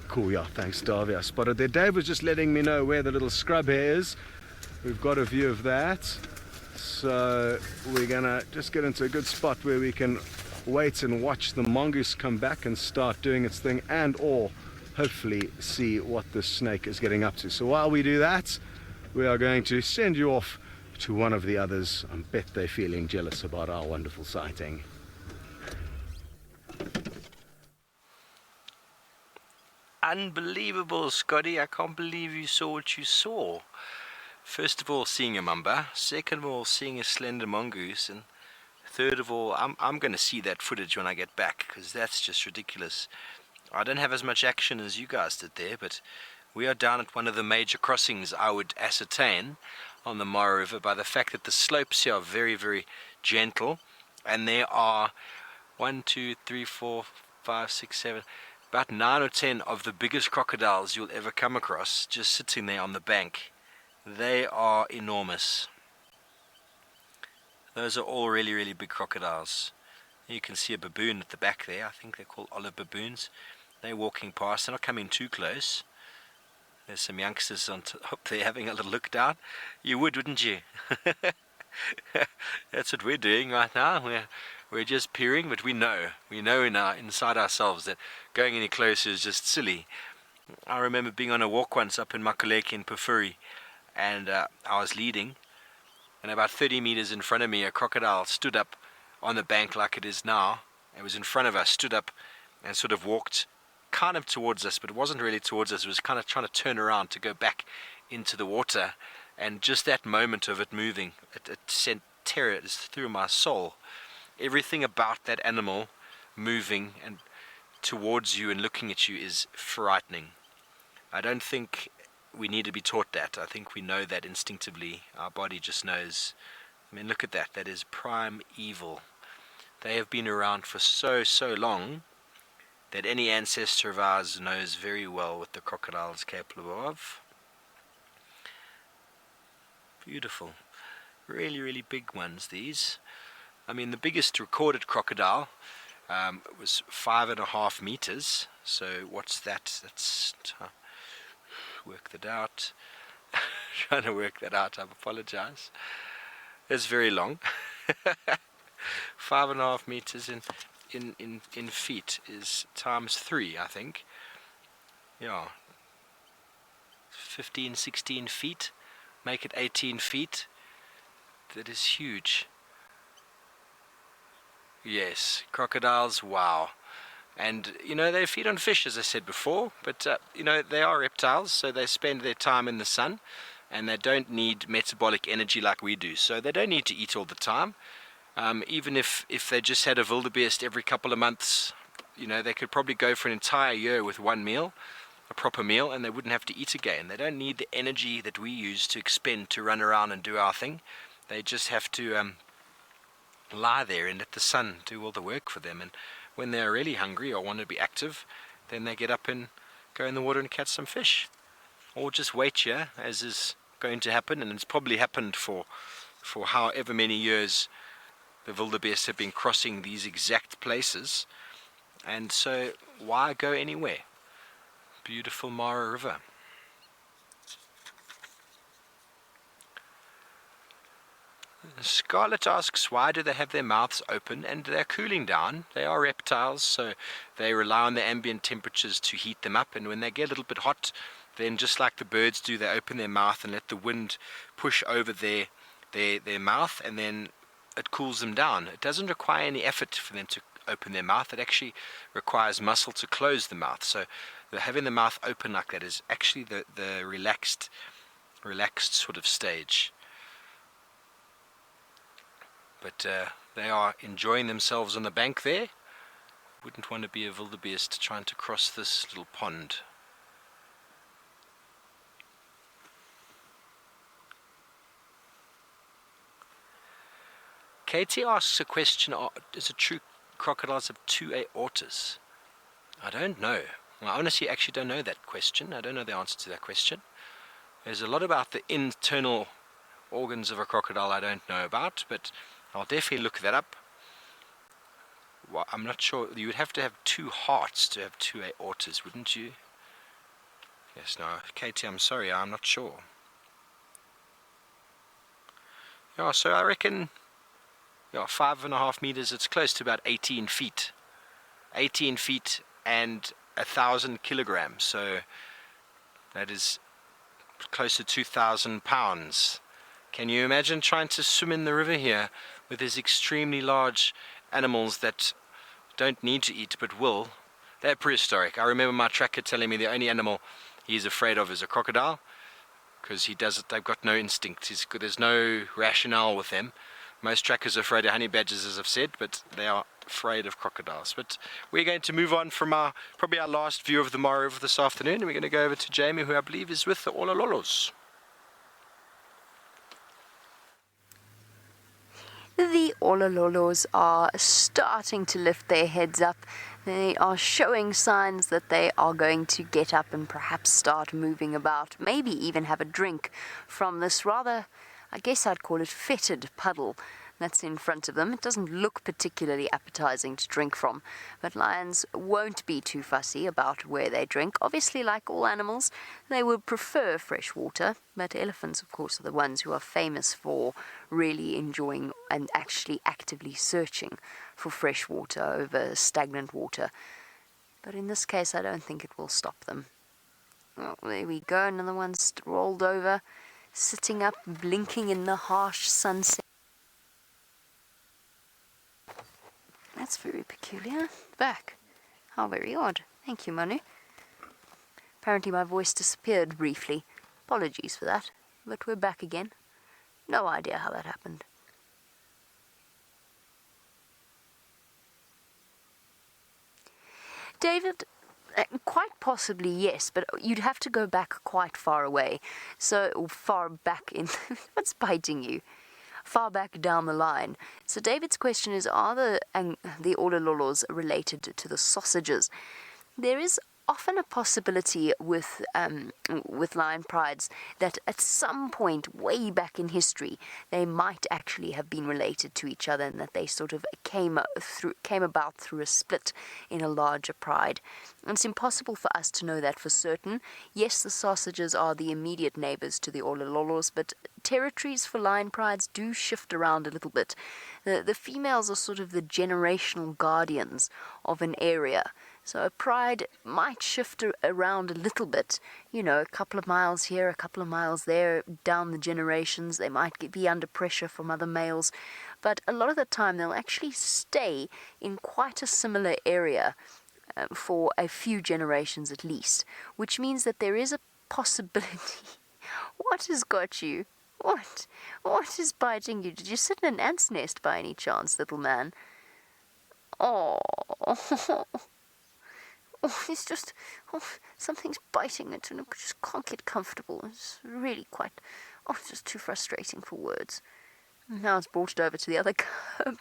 Speaker 2: Cool, yeah, thanks, Davy. I spotted there. Dave was just letting me know where the little scrub hare is. We've got a view of that. So we're gonna just get into a good spot where we can wait and watch the mongoose come back and start doing its thing, and or hopefully see what the snake is getting up to. So while we do that, we are going to send you off to one of the others. I bet they're feeling jealous about our wonderful sighting.
Speaker 1: Unbelievable, Scotty. I can't believe you saw what you saw. First of all, seeing a mamba. Second of all, seeing a slender mongoose. And third of all, I'm going to see that footage when I get back, because that's just ridiculous. I don't have as much action as you guys did there, but we are down at one of the major crossings, I would ascertain, on the Mara River by the fact that the slopes here are very, very gentle. And there are 1, 2, 3, 4, 5, 6, 7... about 9 or 10 of the biggest crocodiles you'll ever come across just sitting there on the bank. They are enormous. Those are all really, really big crocodiles. You can see a baboon at the back there. I think they're called olive baboons. They're walking past. They're not coming too close. There's some youngsters on top there having a little look down. You would, wouldn't you? That's what we're doing right now. We're just peering, but we know inside ourselves that going any closer is just silly. I remember being on a walk once up in Makuleke in Pafuri, and I was leading, and about 30 meters in front of me a crocodile stood up on the bank like it is now. It was in front of us, stood up and sort of walked kind of towards us, but it wasn't really towards us. It was kind of trying to turn around to go back into the water, and just that moment of it moving, it sent terror through my soul. Everything about that animal moving and towards you and looking at you is frightening. I don't think we need to be taught that. I think we know that instinctively. Our body just knows. I mean, look at that. That is prime evil. They have been around for so long that any ancestor of ours knows very well what the crocodile is capable of. Beautiful. Really, really big ones, these. I mean, the biggest recorded crocodile was 5.5 meters. So what's that? That's work that out. Trying to work that out. I apologize. It's very long. 5.5 meters in feet is times 3, I think. Yeah. 15, 16 feet. Make it 18 feet. That is huge. Yes, crocodiles, wow. And, they feed on fish, as I said before, but, they are reptiles, so they spend their time in the sun, and they don't need metabolic energy like we do, so they don't need to eat all the time. Even if they just had a wildebeest every couple of months, they could probably go for an entire year with one meal, a proper meal, and they wouldn't have to eat again. They don't need the energy that we use to expend to run around and do our thing. They just have to lie there and let the sun do all the work for them. And when they're really hungry or want to be active, then they get up and go in the water and catch some fish. Or just wait here, as is going to happen, and it's probably happened for however many years the wildebeest have been crossing these exact places. And so why go anywhere? Beautiful Mara River. Scarlett asks, why do they have their mouths open? And they're cooling down. They are reptiles, so they rely on the ambient temperatures to heat them up, and when they get a little bit hot, then just like the birds do, they open their mouth and let the wind push over their mouth, and then it cools them down. It doesn't require any effort for them to open their mouth. It actually requires muscle to close the mouth. So having the mouth open like that is actually the relaxed sort of stage. But they are enjoying themselves on the bank there. Wouldn't want to be a wildebeest trying to cross this little pond. Katie asks a question, is it true crocodiles have two aortas? I don't know. I honestly actually don't know that question. I don't know the answer to that question. There's a lot about the internal organs of a crocodile I don't know about, but I'll definitely look that up. Well, I'm not sure. You would have to have two hearts to have two aortas, wouldn't you? Yes, no, Katie, I'm sorry, I'm not sure. Yeah, so I reckon 5.5 meters, it's close to about 18 feet. 18 feet and 1,000 kilograms, so that is close to 2,000 pounds. Can you imagine trying to swim in the river here with these extremely large animals that don't need to eat but will? They're prehistoric. I remember my tracker telling me the only animal he's afraid of is a crocodile, because they've got no instinct. There's no rationale with them. Most trackers are afraid of honey badgers, as I've said, but they are afraid of crocodiles. But we're going to move on from probably our last view of the Mara River this afternoon, and we're going to go over to Jamie, who I believe is with the Oloololos.
Speaker 4: The Oloololos are starting to lift their heads up. They are showing signs that they are going to get up and perhaps start moving about, maybe even have a drink from this rather, I guess I'd call it, fetid puddle that's in front of them. It doesn't look particularly appetizing to drink from, but lions won't be too fussy about where they drink. Obviously, like all animals, they would prefer fresh water, but elephants, of course, are the ones who are famous for really enjoying and actually actively searching for fresh water over stagnant water. But in this case, I don't think it will stop them. Oh, there we go, another one's rolled over, sitting up, blinking in the harsh sunset. That's very peculiar. Back. How very odd. Thank you, Manu. Apparently my voice disappeared briefly. Apologies for that, but we're back again. No idea how that happened. David, quite possibly yes, but you'd have to go back quite far away. So far back in... What's biting you? Far back down the line. So David's question is, are the Oloololos related to the sausages? There is often a possibility with lion prides that at some point way back in history they might actually have been related to each other, and that they sort of came about through a split in a larger pride. And it's impossible for us to know that for certain. Yes, the sausages are the immediate neighbors to the Oloololos, but territories for lion prides do shift around a little bit. The females are sort of the generational guardians of an area. So a pride might shift around a little bit, you know, a couple of miles here, a couple of miles there, down the generations. They might be under pressure from other males, but a lot of the time they'll actually stay in quite a similar area for a few generations at least, which means that there is a possibility. What has got you? What? What is biting you? Did you sit in an ant's nest by any chance, little man? Oh, oh, it's just, oh, something's biting it and I just can't get comfortable. It's really quite, oh, it's just too frustrating for words. Now it's brought it over to the other cub,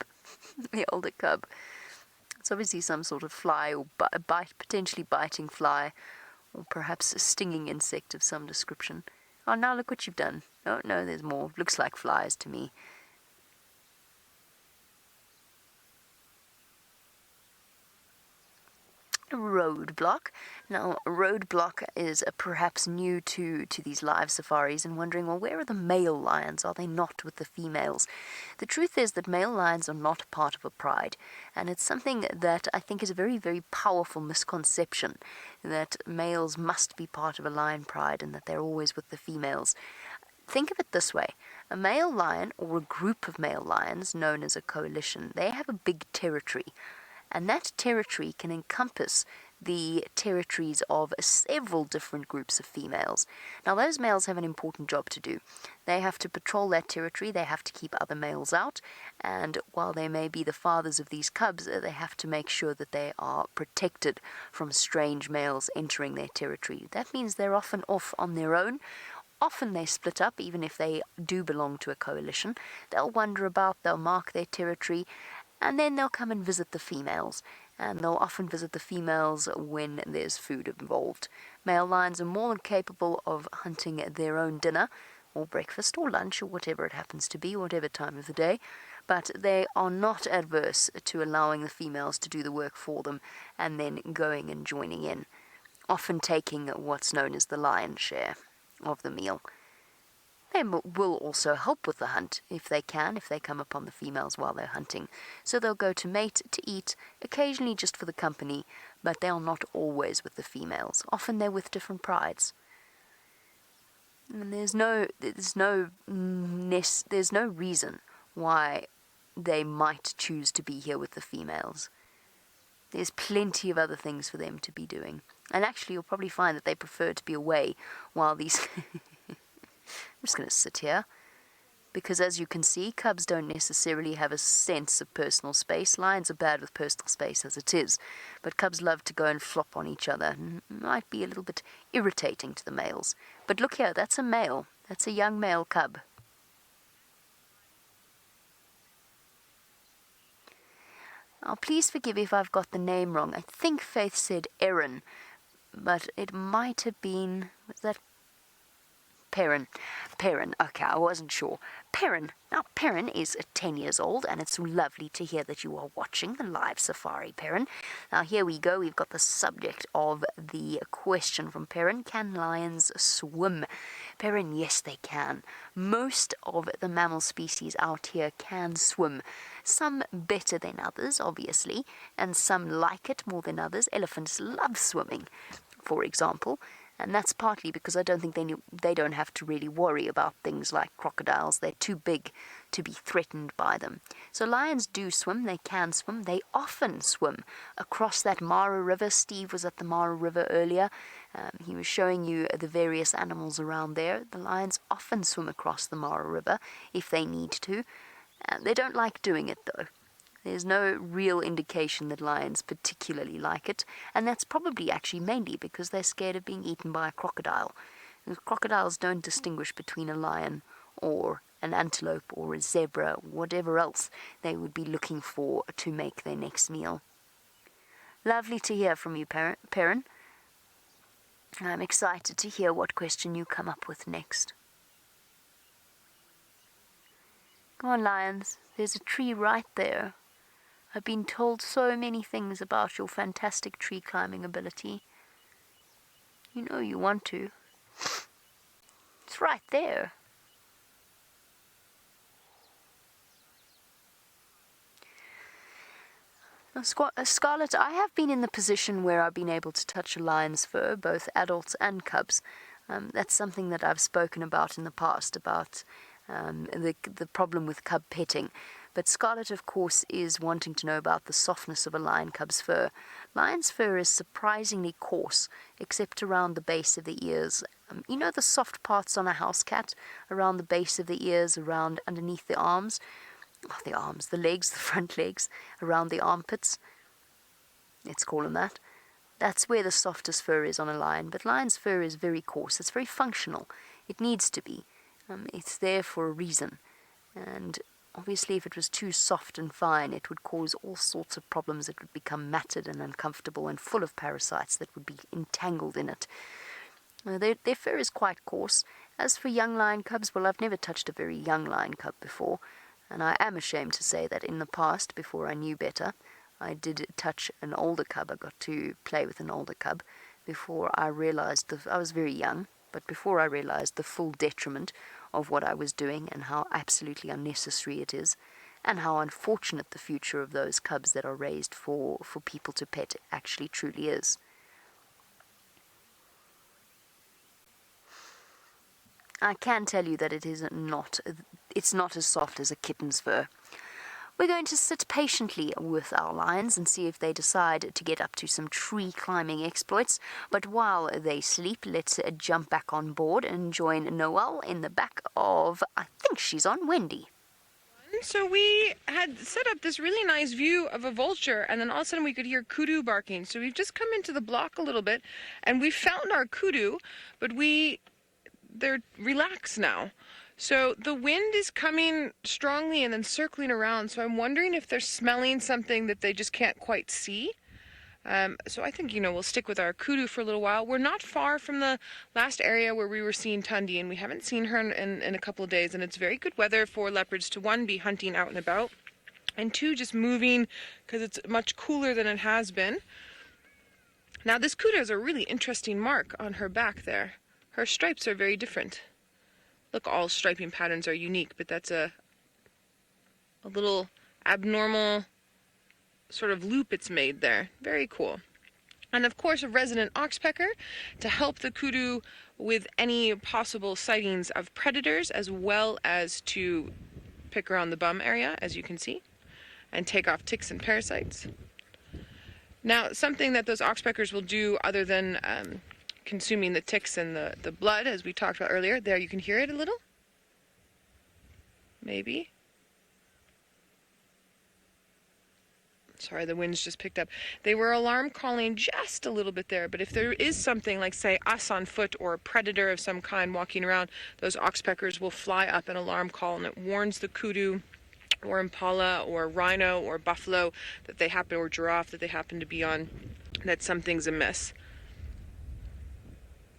Speaker 4: the older cub. It's obviously some sort of fly or potentially biting fly, or perhaps a stinging insect of some description. Oh, now look what you've done. Oh, no, there's more. Looks like flies to me. Roadblock. Now, roadblock is perhaps new to these live safaris and wondering, well, where are the male lions? Are they not with the females? The truth is that male lions are not part of a pride, and it's something that I think is a very, very powerful misconception, that males must be part of a lion pride and that they're always with the females. Think of it this way. A male lion, or a group of male lions, known as a coalition, they have a big territory. And that territory can encompass the territories of several different groups of females. Now, those males have an important job to do. They have to patrol that territory, they have to keep other males out, and while they may be the fathers of these cubs, they have to make sure that they are protected from strange males entering their territory. That means they're often off on their own. Often they split up, even if they do belong to a coalition. They'll wander about, they'll mark their territory, and then they'll come and visit the females, and they'll often visit the females when there's food involved. Male lions are more than capable of hunting their own dinner, or breakfast, or lunch, or whatever it happens to be, whatever time of the day, but they are not adverse to allowing the females to do the work for them, and then going and joining in, often taking what's known as the lion's share of the meal. They will also help with the hunt, if they come upon the females while they're hunting. So they'll go to mate, to eat, occasionally just for the company, but they're not always with the females. Often they're with different prides. And there's no reason why they might choose to be here with the females. There's plenty of other things for them to be doing. And actually, you'll probably find that they prefer to be away while these... I'm just going to sit here, because as you can see, cubs don't necessarily have a sense of personal space. Lions are bad with personal space as it is, but cubs love to go and flop on each other. Might be a little bit irritating to the males. But look here, that's a male. That's a young male cub. Now, please forgive if I've got the name wrong. I think Faith said Erin, but it might have been... was that Perrin. Okay, I wasn't sure. Perrin. Now, Perrin is 10 years old, and it's lovely to hear that you are watching the live safari, Perrin. Now, here we go. We've got the subject of the question from Perrin. Can lions swim? Perrin, yes, they can. Most of the mammal species out here can swim. Some better than others, obviously, and some like it more than others. Elephants love swimming, for example. And that's partly because I don't think they don't have to really worry about things like crocodiles. They're too big to be threatened by them. So lions do swim. They can swim. They often swim across that Mara River. Steve was at the Mara River earlier. He was showing you the various animals around there. The lions often swim across the Mara River if they need to. They don't like doing it, though. There's no real indication that lions particularly like it, and that's probably actually mainly because they're scared of being eaten by a crocodile. And crocodiles don't distinguish between a lion or an antelope or a zebra, whatever else they would be looking for to make their next meal. Lovely to hear from you, Perrin. I'm excited to hear what question you come up with next. Come on, lions. There's a tree right there. I've been told so many things about your fantastic tree climbing ability. You know you want to. It's right there. Scarlett, I have been in the position where I've been able to touch a lion's fur, both adults and cubs. That's something that I've spoken about in the past, about the problem with cub petting. But Scarlett, of course, is wanting to know about the softness of a lion cub's fur. Lion's fur is surprisingly coarse, except around the base of the ears. You know the soft parts on a house cat? Around the base of the ears, around underneath the arms? Oh, the legs, the front legs, around the armpits. Let's call them that. That's where the softest fur is on a lion. But lion's fur is very coarse. It's very functional. It needs to be. It's there for a reason. And obviously, if it was too soft and fine, it would cause all sorts of problems. It would become matted and uncomfortable and full of parasites that would be entangled in it. Their fur is quite coarse. As for young lion cubs, well, I've never touched a very young lion cub before. And I am ashamed to say that in the past, before I knew better, I did touch an older cub. I got to play with an older cub before I realized I was very young, but before I realized the full detriment of what I was doing and how absolutely unnecessary it is, and how unfortunate the future of those cubs that are raised for people to pet actually truly is. I can tell you that it's not as soft as a kitten's fur. We're going to sit patiently with our lions and see if they decide to get up to some tree climbing exploits. But while they sleep, let's jump back on board and join Noelle in the back of, I think she's on Wendy.
Speaker 3: So we had set up this really nice view of a vulture, and then all of a sudden we could hear kudu barking. So we've just come into the block a little bit, and we found our kudu, but they're relaxed now. So the wind is coming strongly and then circling around, so I'm wondering if they're smelling something that they just can't quite see. So I think, we'll stick with our kudu for a little while. We're not far from the last area where we were seeing Tundi, and we haven't seen her in a couple of days, and it's very good weather for leopards to, one, be hunting out and about, and two, just moving because it's much cooler than it has been. Now this kudu has a really interesting mark on her back there. Her stripes are very different. Look, all striping patterns are unique, but that's a little abnormal sort of loop it's made there. Very cool. And of course, a resident oxpecker to help the kudu with any possible sightings of predators, as well as to pick around the bum area, as you can see, and take off ticks and parasites. Now, something that those oxpeckers will do other than consuming the ticks and the blood, as we talked about earlier. There, you can hear it a little. Maybe. Sorry, the wind's just picked up. They were alarm calling just a little bit there, but if there is something like, say, us on foot or a predator of some kind walking around, those oxpeckers will fly up an alarm call, and it warns the kudu or impala or rhino or buffalo that they happen, or giraffe that they happen to be on, that something's amiss.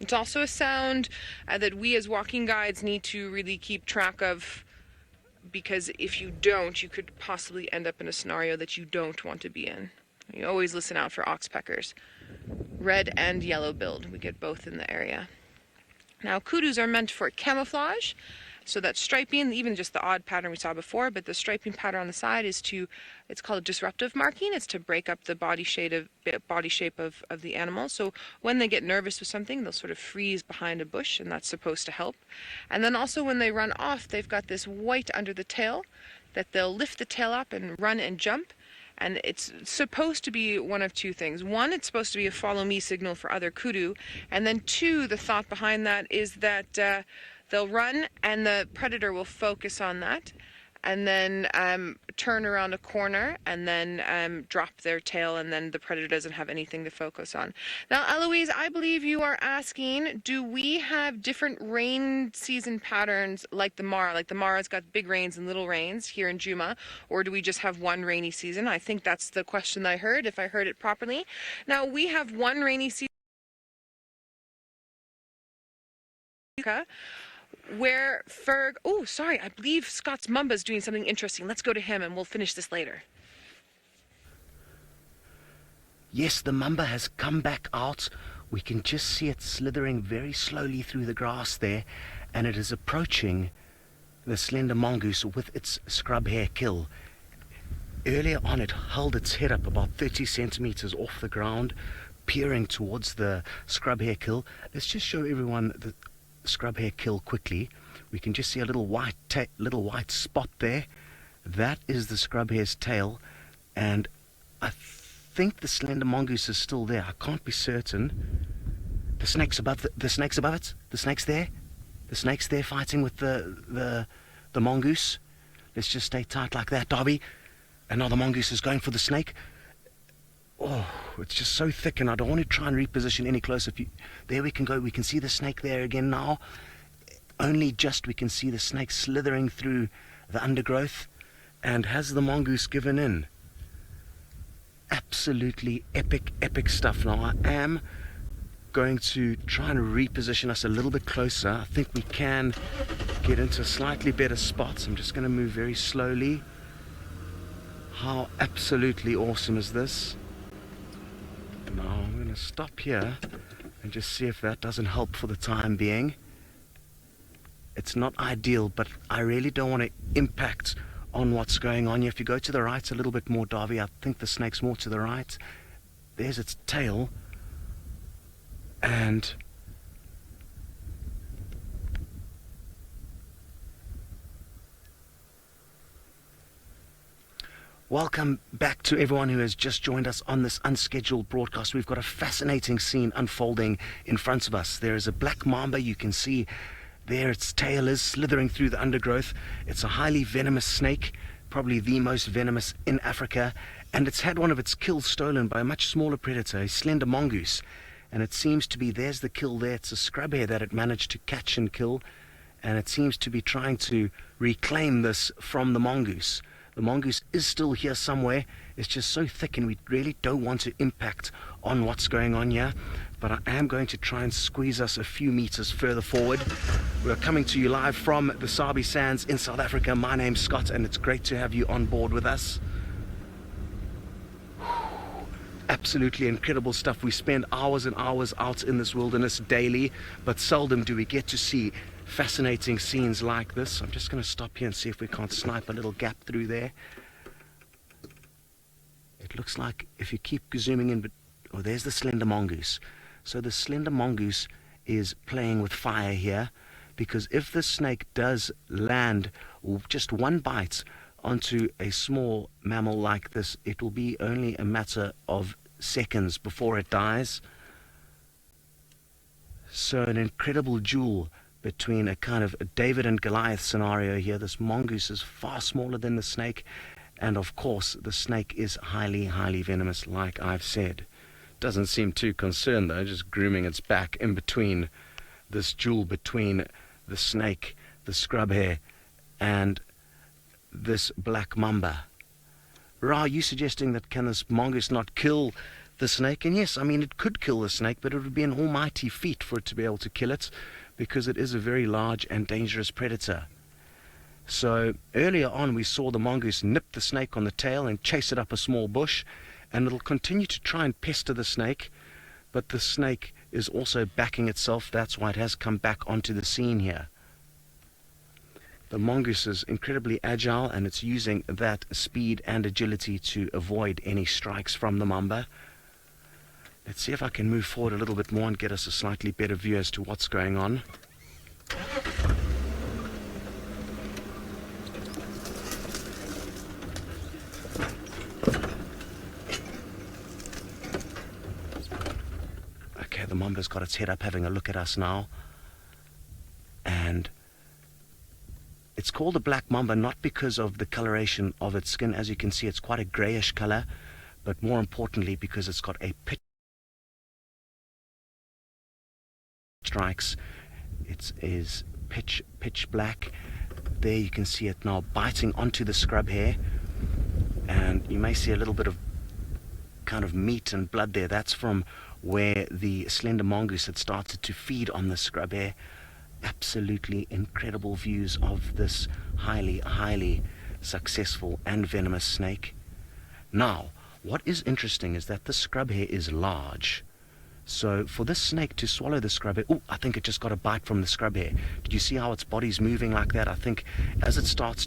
Speaker 3: It's also a sound that we as walking guides need to really keep track of, because if you don't, you could possibly end up in a scenario that you don't want to be in. You always listen out for oxpeckers. Red and yellow-billed, we get both in the area. Now, kudus are meant for camouflage, so that striping, even just the odd pattern we saw before, but the striping pattern on the side is it's called a disruptive marking. It's to break up the body shape of the animal. So when they get nervous with something, they'll sort of freeze behind a bush, and that's supposed to help. And then also when they run off, they've got this white under the tail that they'll lift the tail up and run and jump. And it's supposed to be one of two things. One, it's supposed to be a follow me signal for other kudu. And then two, the thought behind that is that they'll run and the predator will focus on that, and then turn around a corner and then drop their tail, and then the predator doesn't have anything to focus on. Now, Eloise, I believe you are asking, do we have different rain season patterns like the Mara? Like the Mara's got big rains and little rains here in Juma, or do we just have one rainy season? I think that's the question I heard, if I heard it properly. Now, we have one rainy season where Ferg... Oh, sorry, I believe Scott's Mamba's doing something interesting. Let's go to him and we'll finish this later.
Speaker 2: Yes, the Mamba has come back out. We can just see it slithering very slowly through the grass there, and it is approaching the slender mongoose with its scrub hair kill. earlier on it held its head up about 30 centimeters off the ground, peering towards the scrub hare kill. Let's just show everyone the scrub hare kill quickly. We can just see a little white spot there. That is the scrub hare's tail, and I think the slender mongoose is still there. I can't be certain. The snake's above it. The snake's there. The snake's there fighting with the mongoose. Let's just stay tight like that, Darby. And now the mongoose is going for the snake. Oh, it's just so thick, and I don't want to try and reposition any closer. There we can go. We can see the snake there again now. Only just we can see the snake slithering through the undergrowth. And has the mongoose given in? Absolutely epic stuff. Now I am going to try and reposition us a little bit closer. I think we can get into slightly better spots. I'm just going to move very slowly. How absolutely awesome is this? Now I'm going to stop here and just see if that doesn't help for the time being. It's not ideal, but I really don't want to impact on what's going on here. If you go to the right a little bit more, Darby, I think the snake's more to the right. There's its tail. And welcome back to everyone who has just joined us on this unscheduled broadcast. We've got a fascinating scene unfolding in front of us. There is a black mamba. You can see there its tail is slithering through the undergrowth. It's a highly venomous snake, probably the most venomous in Africa, and it's had one of its kills stolen by a much smaller predator, a slender mongoose. And it seems to be, there's the kill there, it's a scrub hare that it managed to catch and kill, and it seems to be trying to reclaim this from the mongoose. The mongoose is still here somewhere. It's just so thick, and we really don't want to impact on what's going on here. But I am going to try and squeeze us a few meters further forward. We're coming to you live from the Sabi Sands in South Africa. My name's Scott, and it's great to have you on board with us. Absolutely incredible stuff. We spend hours and hours out in this wilderness daily, but seldom do we get to see fascinating scenes like this. I'm just going to stop here and see if we can't snipe a little gap through there. It looks like if you keep zooming in, oh, there's the slender mongoose. So the slender mongoose is playing with fire here, because if the snake does land just one bite onto a small mammal like this, it will be only a matter of seconds before it dies. So an incredible duel between a kind of a David and Goliath scenario here. This mongoose is far smaller than the snake, and of course the snake is highly venomous, like I've said. Doesn't seem too concerned though, just grooming its back in between this duel between the snake, the scrub hare, and this black mamba. Ra, are you suggesting that can this mongoose not kill the snake? And yes, I mean it could kill the snake, but it would be an almighty feat for it to be able to kill it, because it is a very large and dangerous predator. So earlier on we saw the mongoose nip the snake on the tail and chase it up a small bush, and it'll continue to try and pester the snake, but the snake is also backing itself. That's why it has come back onto the scene here. The mongoose is incredibly agile, and it's using that speed and agility to avoid any strikes from the mamba. Let's see if I can move forward a little bit more and get us a slightly better view as to what's going on. Okay, the mamba's got its head up having a look at us now. And it's called a black mamba not because of the coloration of its skin. As you can see, it's quite a grayish color, but more importantly because it's got a pitch strikes. It is pitch black. There you can see it now biting onto the scrub hare, and you may see a little bit of kind of meat and blood there. That's from where the slender mongoose had started to feed on the scrub hare. Absolutely incredible views of this highly successful and venomous snake. Now, what is interesting is that the scrub hare is large. So for this snake to swallow the scrub hare, oh, I think it just got a bite from the scrub hare. Did you see how its body's moving like that? I think as it starts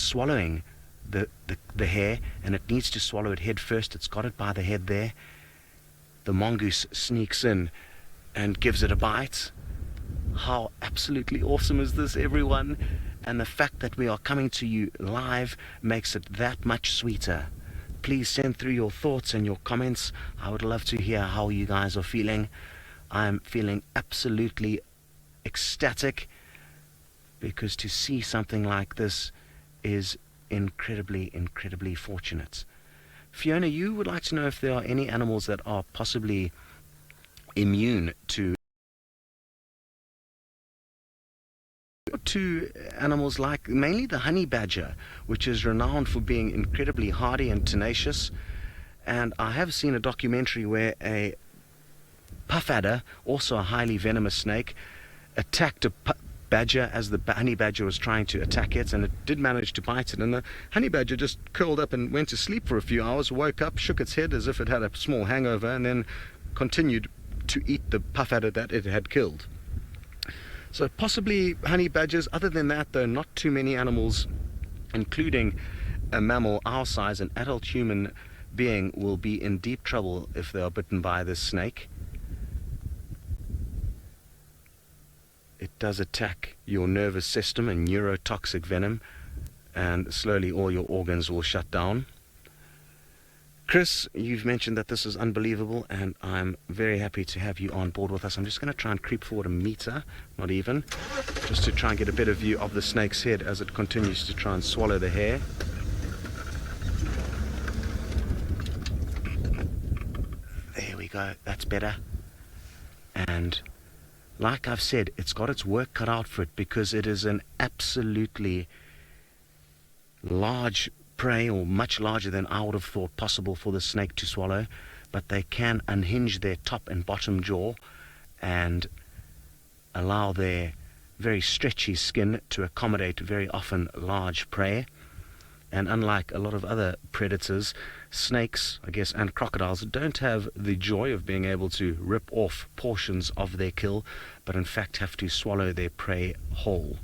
Speaker 2: swallowing the hair, and it needs to swallow it head first. It's got it by the head there. The mongoose sneaks in and gives it a bite. How absolutely awesome is this, everyone? And the fact that we are coming to you live makes it that much sweeter. Please send through your thoughts and your comments. I would love to hear how you guys are feeling. I'm feeling absolutely ecstatic, because to see something like this is incredibly, incredibly fortunate. Fiona, you would like to know if there are any animals that are possibly immune to animals like mainly the honey badger, which is renowned for being incredibly hardy and tenacious. And I have seen a documentary where a puff adder, also a highly venomous snake, attacked a badger as the honey badger was trying to attack it, and it did manage to bite it, and the honey badger just curled up and went to sleep for a few hours, woke up, shook its head as if it had a small hangover, and then continued to eat the puff adder that it had killed. So possibly honey badgers. Other than that, though, not too many animals, including a mammal our size, an adult human being, will be in deep trouble if they are bitten by this snake. It does attack your nervous system and neurotoxic venom, and slowly all your organs will shut down. Chris, you've mentioned that this is unbelievable, and I'm very happy to have you on board with us. I'm just going to try and creep forward a meter, not even, just to try and get a better view of the snake's head as it continues to try and swallow the hair. There we go, that's better. And like I've said, it's got its work cut out for it, because it is an absolutely large prey, or much larger than I would have thought possible for the snake to swallow. But they can unhinge their top and bottom jaw and allow their very stretchy skin to accommodate very often large prey. And unlike a lot of other predators, snakes, I guess, and crocodiles don't have the joy of being able to rip off portions of their kill, but in fact have to swallow their prey whole.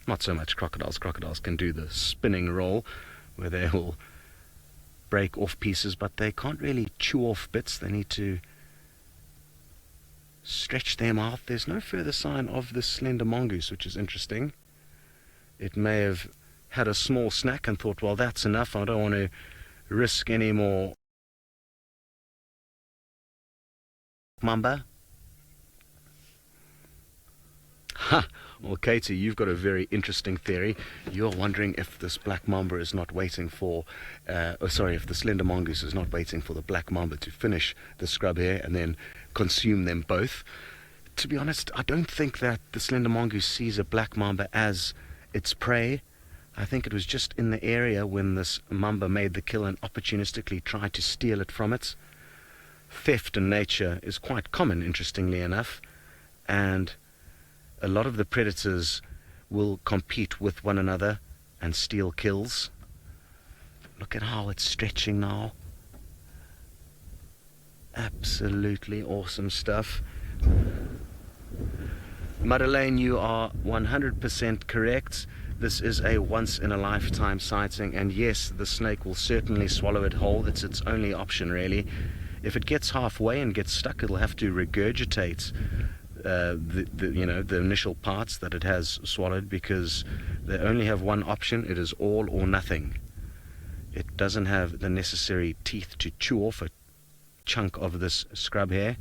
Speaker 2: Not so much crocodiles. Crocodiles can do the spinning roll, where they will break off pieces, but they can't really chew off bits. They need to stretch them out. There's no further sign of this slender mongoose, which is interesting. It may have had a small snack and thought, well, that's enough, I don't want to risk any more. Mamba? Ha! Well, Katie, you've got a very interesting theory. You're wondering if this black mamba is not waiting for, if the slender mongoose is not waiting for the black mamba to finish the scrub hare and then consume them both. To be honest, I don't think that the slender mongoose sees a black mamba as its prey. I think it was just in the area when this mamba made the kill and opportunistically tried to steal it from it. Theft in nature is quite common, interestingly enough, and a lot of the predators will compete with one another and steal kills. Look at how it's stretching now. Absolutely awesome stuff. Madeleine, you are 100% correct. This is a once-in-a-lifetime sighting, and yes, the snake will certainly swallow it whole. It's its only option, really. If it gets halfway and gets stuck, it'll have to regurgitate the initial parts that it has swallowed, because they only have one option. It is all or nothing. It doesn't have the necessary teeth to chew off a chunk of this scrub hair.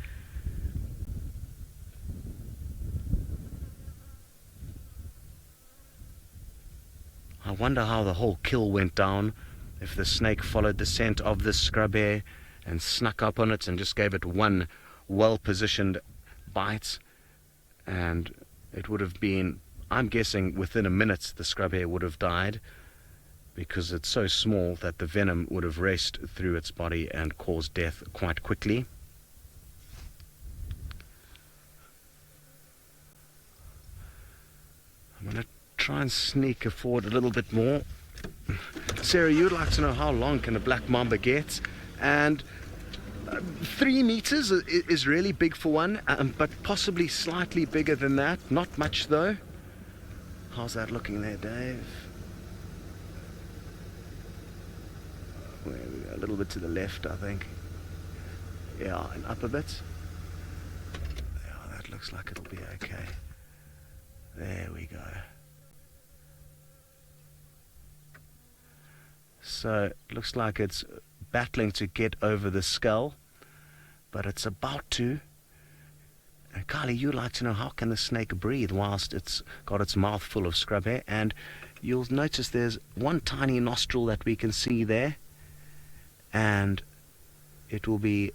Speaker 2: I wonder how the whole kill went down, if the snake followed the scent of this scrub hair and snuck up on it and just gave it one well-positioned bite, and it would have been, I'm guessing, within a minute the scrub hair would have died, because it's so small that the venom would have raced through its body and caused death quite quickly. I'm going to try and sneak forward a little bit more. Sarah, you'd like to know how long can a black mamba get? And 3 meters is really big for one, but possibly slightly bigger than that. Not much though. How's that looking there, Dave? There we go, a little bit to the left, I think. Yeah, and up a bit. Yeah, that looks like it'll be okay. There we go. So it looks like it's battling to get over the skull, but it's about to. And Kylie, you'd like to know, how can the snake breathe whilst it's got its mouth full of scrub hair? And you'll notice there's one tiny nostril that we can see there, and it will be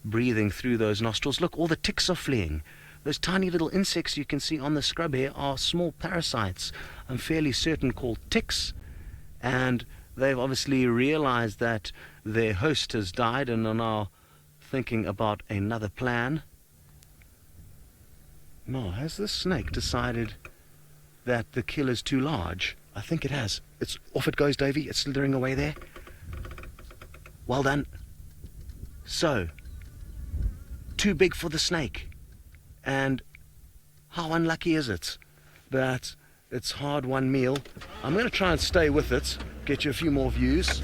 Speaker 2: breathing through those nostrils. Look, all the ticks are fleeing. Those tiny little insects you can see on the scrub hair are small parasites, I'm fairly certain called ticks, and they've obviously realized that their host has died and are now thinking about another plan. No, has this snake decided that the kill is too large? I think it has. It's off it goes, Davy. It's slithering away there. Well done. So, too big for the snake. And how unlucky is it that it's hard-won meal? I'm going to try and stay with it, get you a few more views,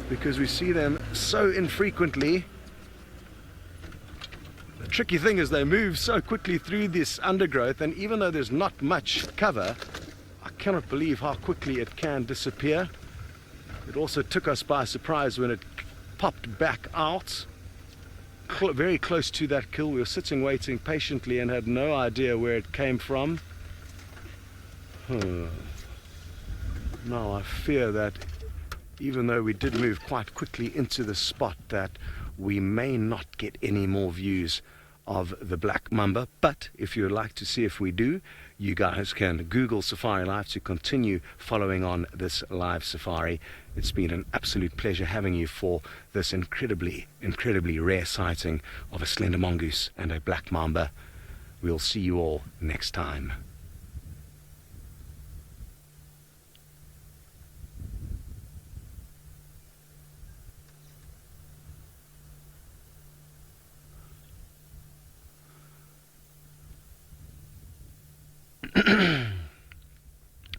Speaker 2: because we see them so infrequently. The tricky thing is they move so quickly through this undergrowth, and even though there's not much cover, I cannot believe how quickly it can disappear. It also took us by surprise when it popped back out. Very close to that kill. We were sitting waiting patiently and had no idea where it came from. Now I fear that even though we did move quite quickly into the spot, that we may not get any more views of the black mamba. But if you would like to see if we do, you guys can Google Safari Live to continue following on this live safari. It's been an absolute pleasure having you for this incredibly rare sighting of a slender mongoose and a black mamba. We'll see you all next time.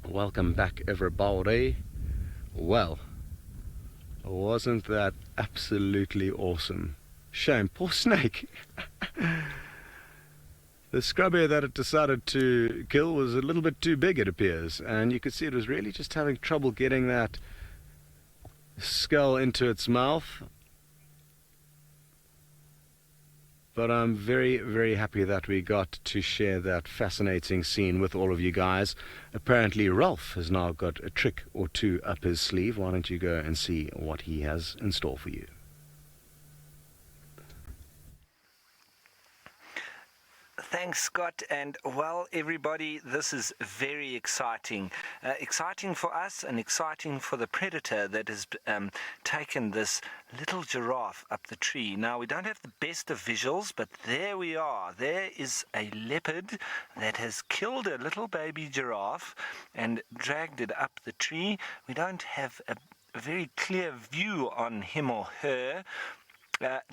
Speaker 2: Welcome back, everybody. Well, wasn't that absolutely awesome? Shame, poor snake. The scrub hair that it decided to kill was a little bit too big, it appears, and you could see it was really just having trouble getting that skull into its mouth. But I'm very happy that we got to share that fascinating scene with all of you guys. Apparently Ralph has now got a trick or two up his sleeve. Why don't you go and see what he has in store for you?
Speaker 5: Thanks, Scott, and well, everybody, this is very exciting. Exciting for us and exciting for the predator that has taken this little giraffe up the tree. Now, we don't have the best of visuals, but there we are. There is a leopard that has killed a little baby giraffe and dragged it up the tree. We don't have a very clear view on him or her.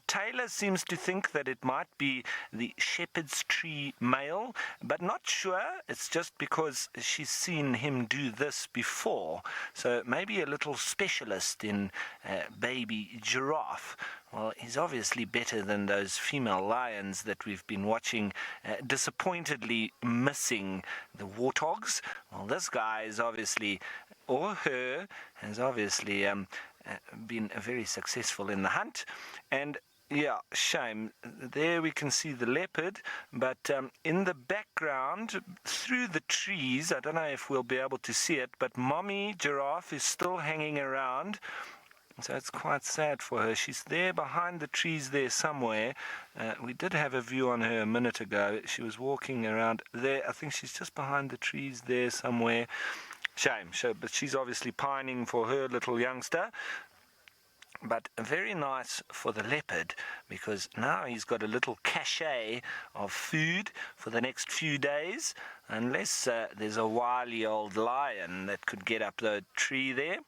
Speaker 5: Taylor seems to think that it might be the shepherd's tree male, but not sure. It's just because she's seen him do this before. So maybe a little specialist in baby giraffe. Well, he's obviously better than those female lions that we've been watching disappointedly missing the warthogs. Well, this guy is obviously, or her, has obviously been very successful in the hunt. And yeah, shame. There we can see the leopard, but in the background, through the trees, I don't know if we'll be able to see it, but mommy giraffe is still hanging around. So it's quite sad for her. She's there behind the trees there somewhere. We did have a view on her a minute ago. She was walking around there. I think she's just behind the trees there somewhere. Shame. But she's obviously pining for her little youngster. But very nice for the leopard, because now he's got a little cachet of food for the next few days, unless there's a wily old lion that could get up the tree there.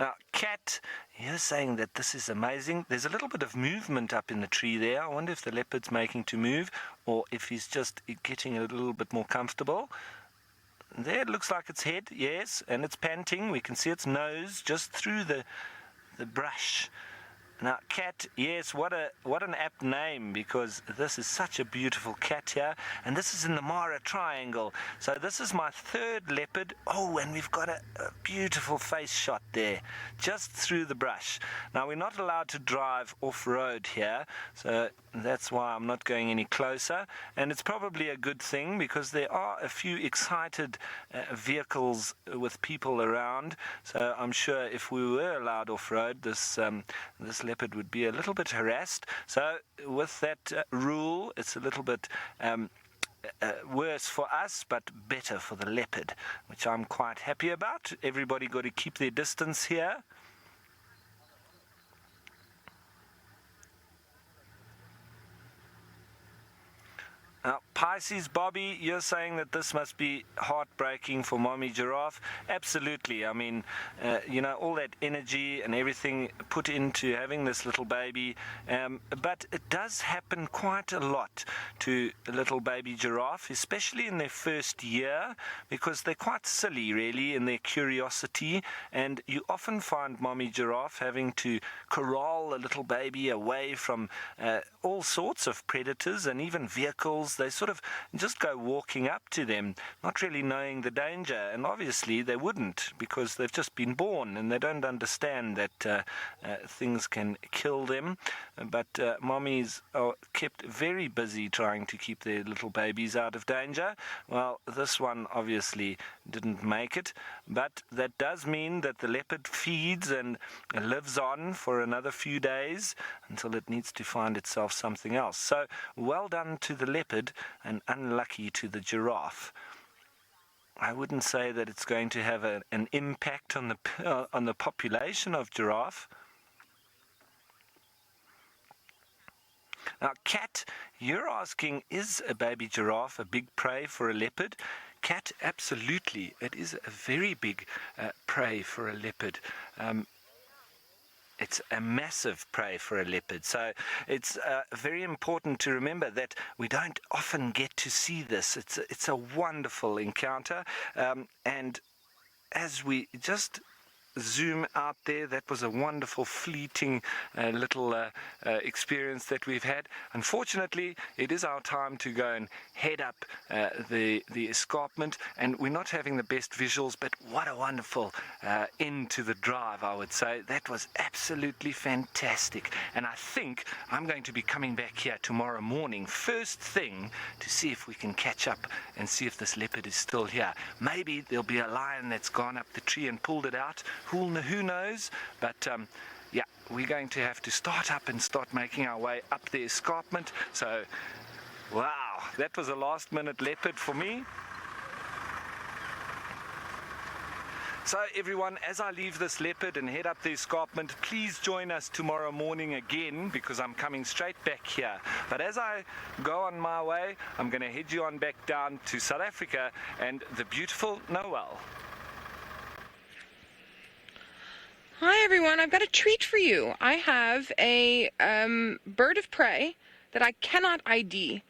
Speaker 5: Now, Kat, you're saying that this is amazing. There's a little bit of movement up in the tree there. I wonder if the leopard's making to move, or if he's just getting a little bit more comfortable. there it looks like its head, yes, and it's panting. We can see its nose just through the brush. Now, cat, yes, what an apt name, because this is such a beautiful cat here, and this is in the Mara Triangle. So this is my third leopard. Oh, and we've got a beautiful face shot there, just through the brush. Now, we're not allowed to drive off-road here, so that's why I'm not going any closer, and it's probably a good thing, because there are a few excited vehicles with people around, so I'm sure if we were allowed off-road, this leopard would be a little bit harassed. So with that rule, it's a little bit worse for us, but better for the leopard, which I'm quite happy about. Everybody got to keep their distance here. Now, Pisces, Bobby, you're saying that this must be heartbreaking for Mommy Giraffe. Absolutely. I mean, all that energy and everything put into having this little baby. But it does happen quite a lot to a little baby giraffe, especially in their first year, because they're quite silly, really, in their curiosity. And you often find Mommy Giraffe having to corral a little baby away from all sorts of predators and even vehicles. They sort of just go walking up to them, not really knowing the danger, and obviously they wouldn't, because they've just been born and they don't understand that things can kill them. But mommies are kept very busy trying to keep their little babies out of danger. Well, this one obviously didn't make it, but that does mean that the leopard feeds and lives on for another few days until it needs to find itself something else. So well done to the leopard and unlucky to the giraffe. I wouldn't say that it's going to have an impact on the population of giraffe. Now, Cat, you're asking, is a baby giraffe a big prey for a leopard? Cat, absolutely. It is a very big prey for a leopard. It's a massive prey for a leopard. So it's very important to remember that we don't often get to see this. It's a wonderful encounter. And as we just zoom out there, that was a wonderful fleeting little experience that we've had. Unfortunately, it is our time to go and head up the escarpment, and we're not having the best visuals, but what a wonderful end to the drive, I would say. That was absolutely fantastic, and I think I'm going to be coming back here tomorrow morning first thing to see if we can catch up and see if this leopard is still here. Maybe there'll be a lion that's gone up the tree and pulled it out. Who knows? But yeah, we're going to have to start up and start making our way up the escarpment. So, wow, that was a last-minute leopard for me. So everyone, as I leave this leopard and head up the escarpment, please join us tomorrow morning again, because I'm coming straight back here. But as I go on my way, I'm going to head you on back down to South Africa and the beautiful Noel.
Speaker 3: Hi everyone, I've got a treat for you. I have a bird of prey that I cannot ID.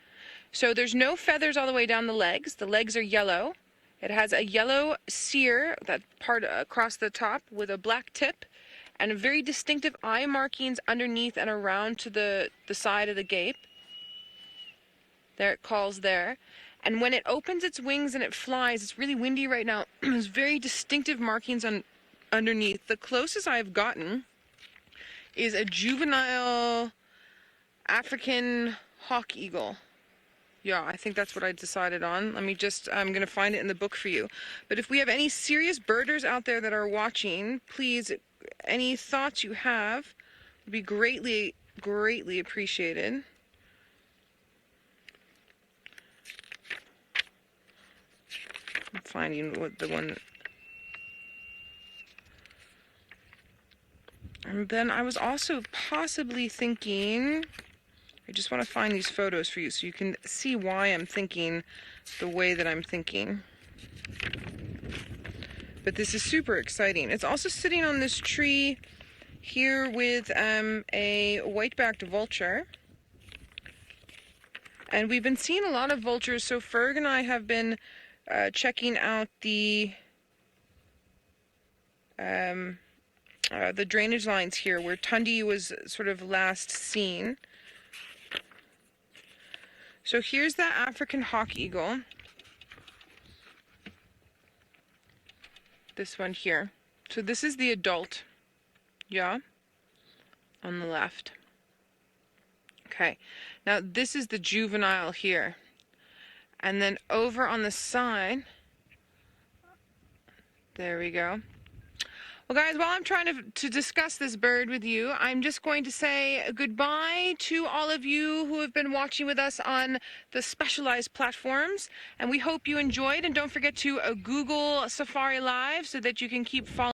Speaker 3: So there's no feathers all the way down the legs. The legs are yellow. It has a yellow sear, that part across the top, with a black tip, and very distinctive eye markings underneath and around to the side of the gape. There it calls there. And when it opens its wings and it flies, it's really windy right now, there's very distinctive markings underneath. The closest I've gotten is a juvenile African hawk eagle. Yeah, I think that's what I decided on. I'm going to find it in the book for you. But if we have any serious birders out there that are watching, please, any thoughts you have would be greatly, greatly appreciated. I'm finding what the one. And then I was also possibly thinking, I just want to find these photos for you so you can see why I'm thinking the way that I'm thinking. But this is super exciting. It's also sitting on this tree here with a white-backed vulture. And we've been seeing a lot of vultures, so Ferg and I have been checking out the drainage lines here where Tundi was sort of last seen. So here's the African hawk eagle. This one here. So this is the adult. Yeah. On the left. Okay. Now this is the juvenile here. And then over on the side, there we go. Well, guys, while I'm trying to discuss this bird with you, I'm just going to say goodbye to all of you who have been watching with us on the specialized platforms. And we hope you enjoyed. And don't forget to Google Safari Live so that you can keep following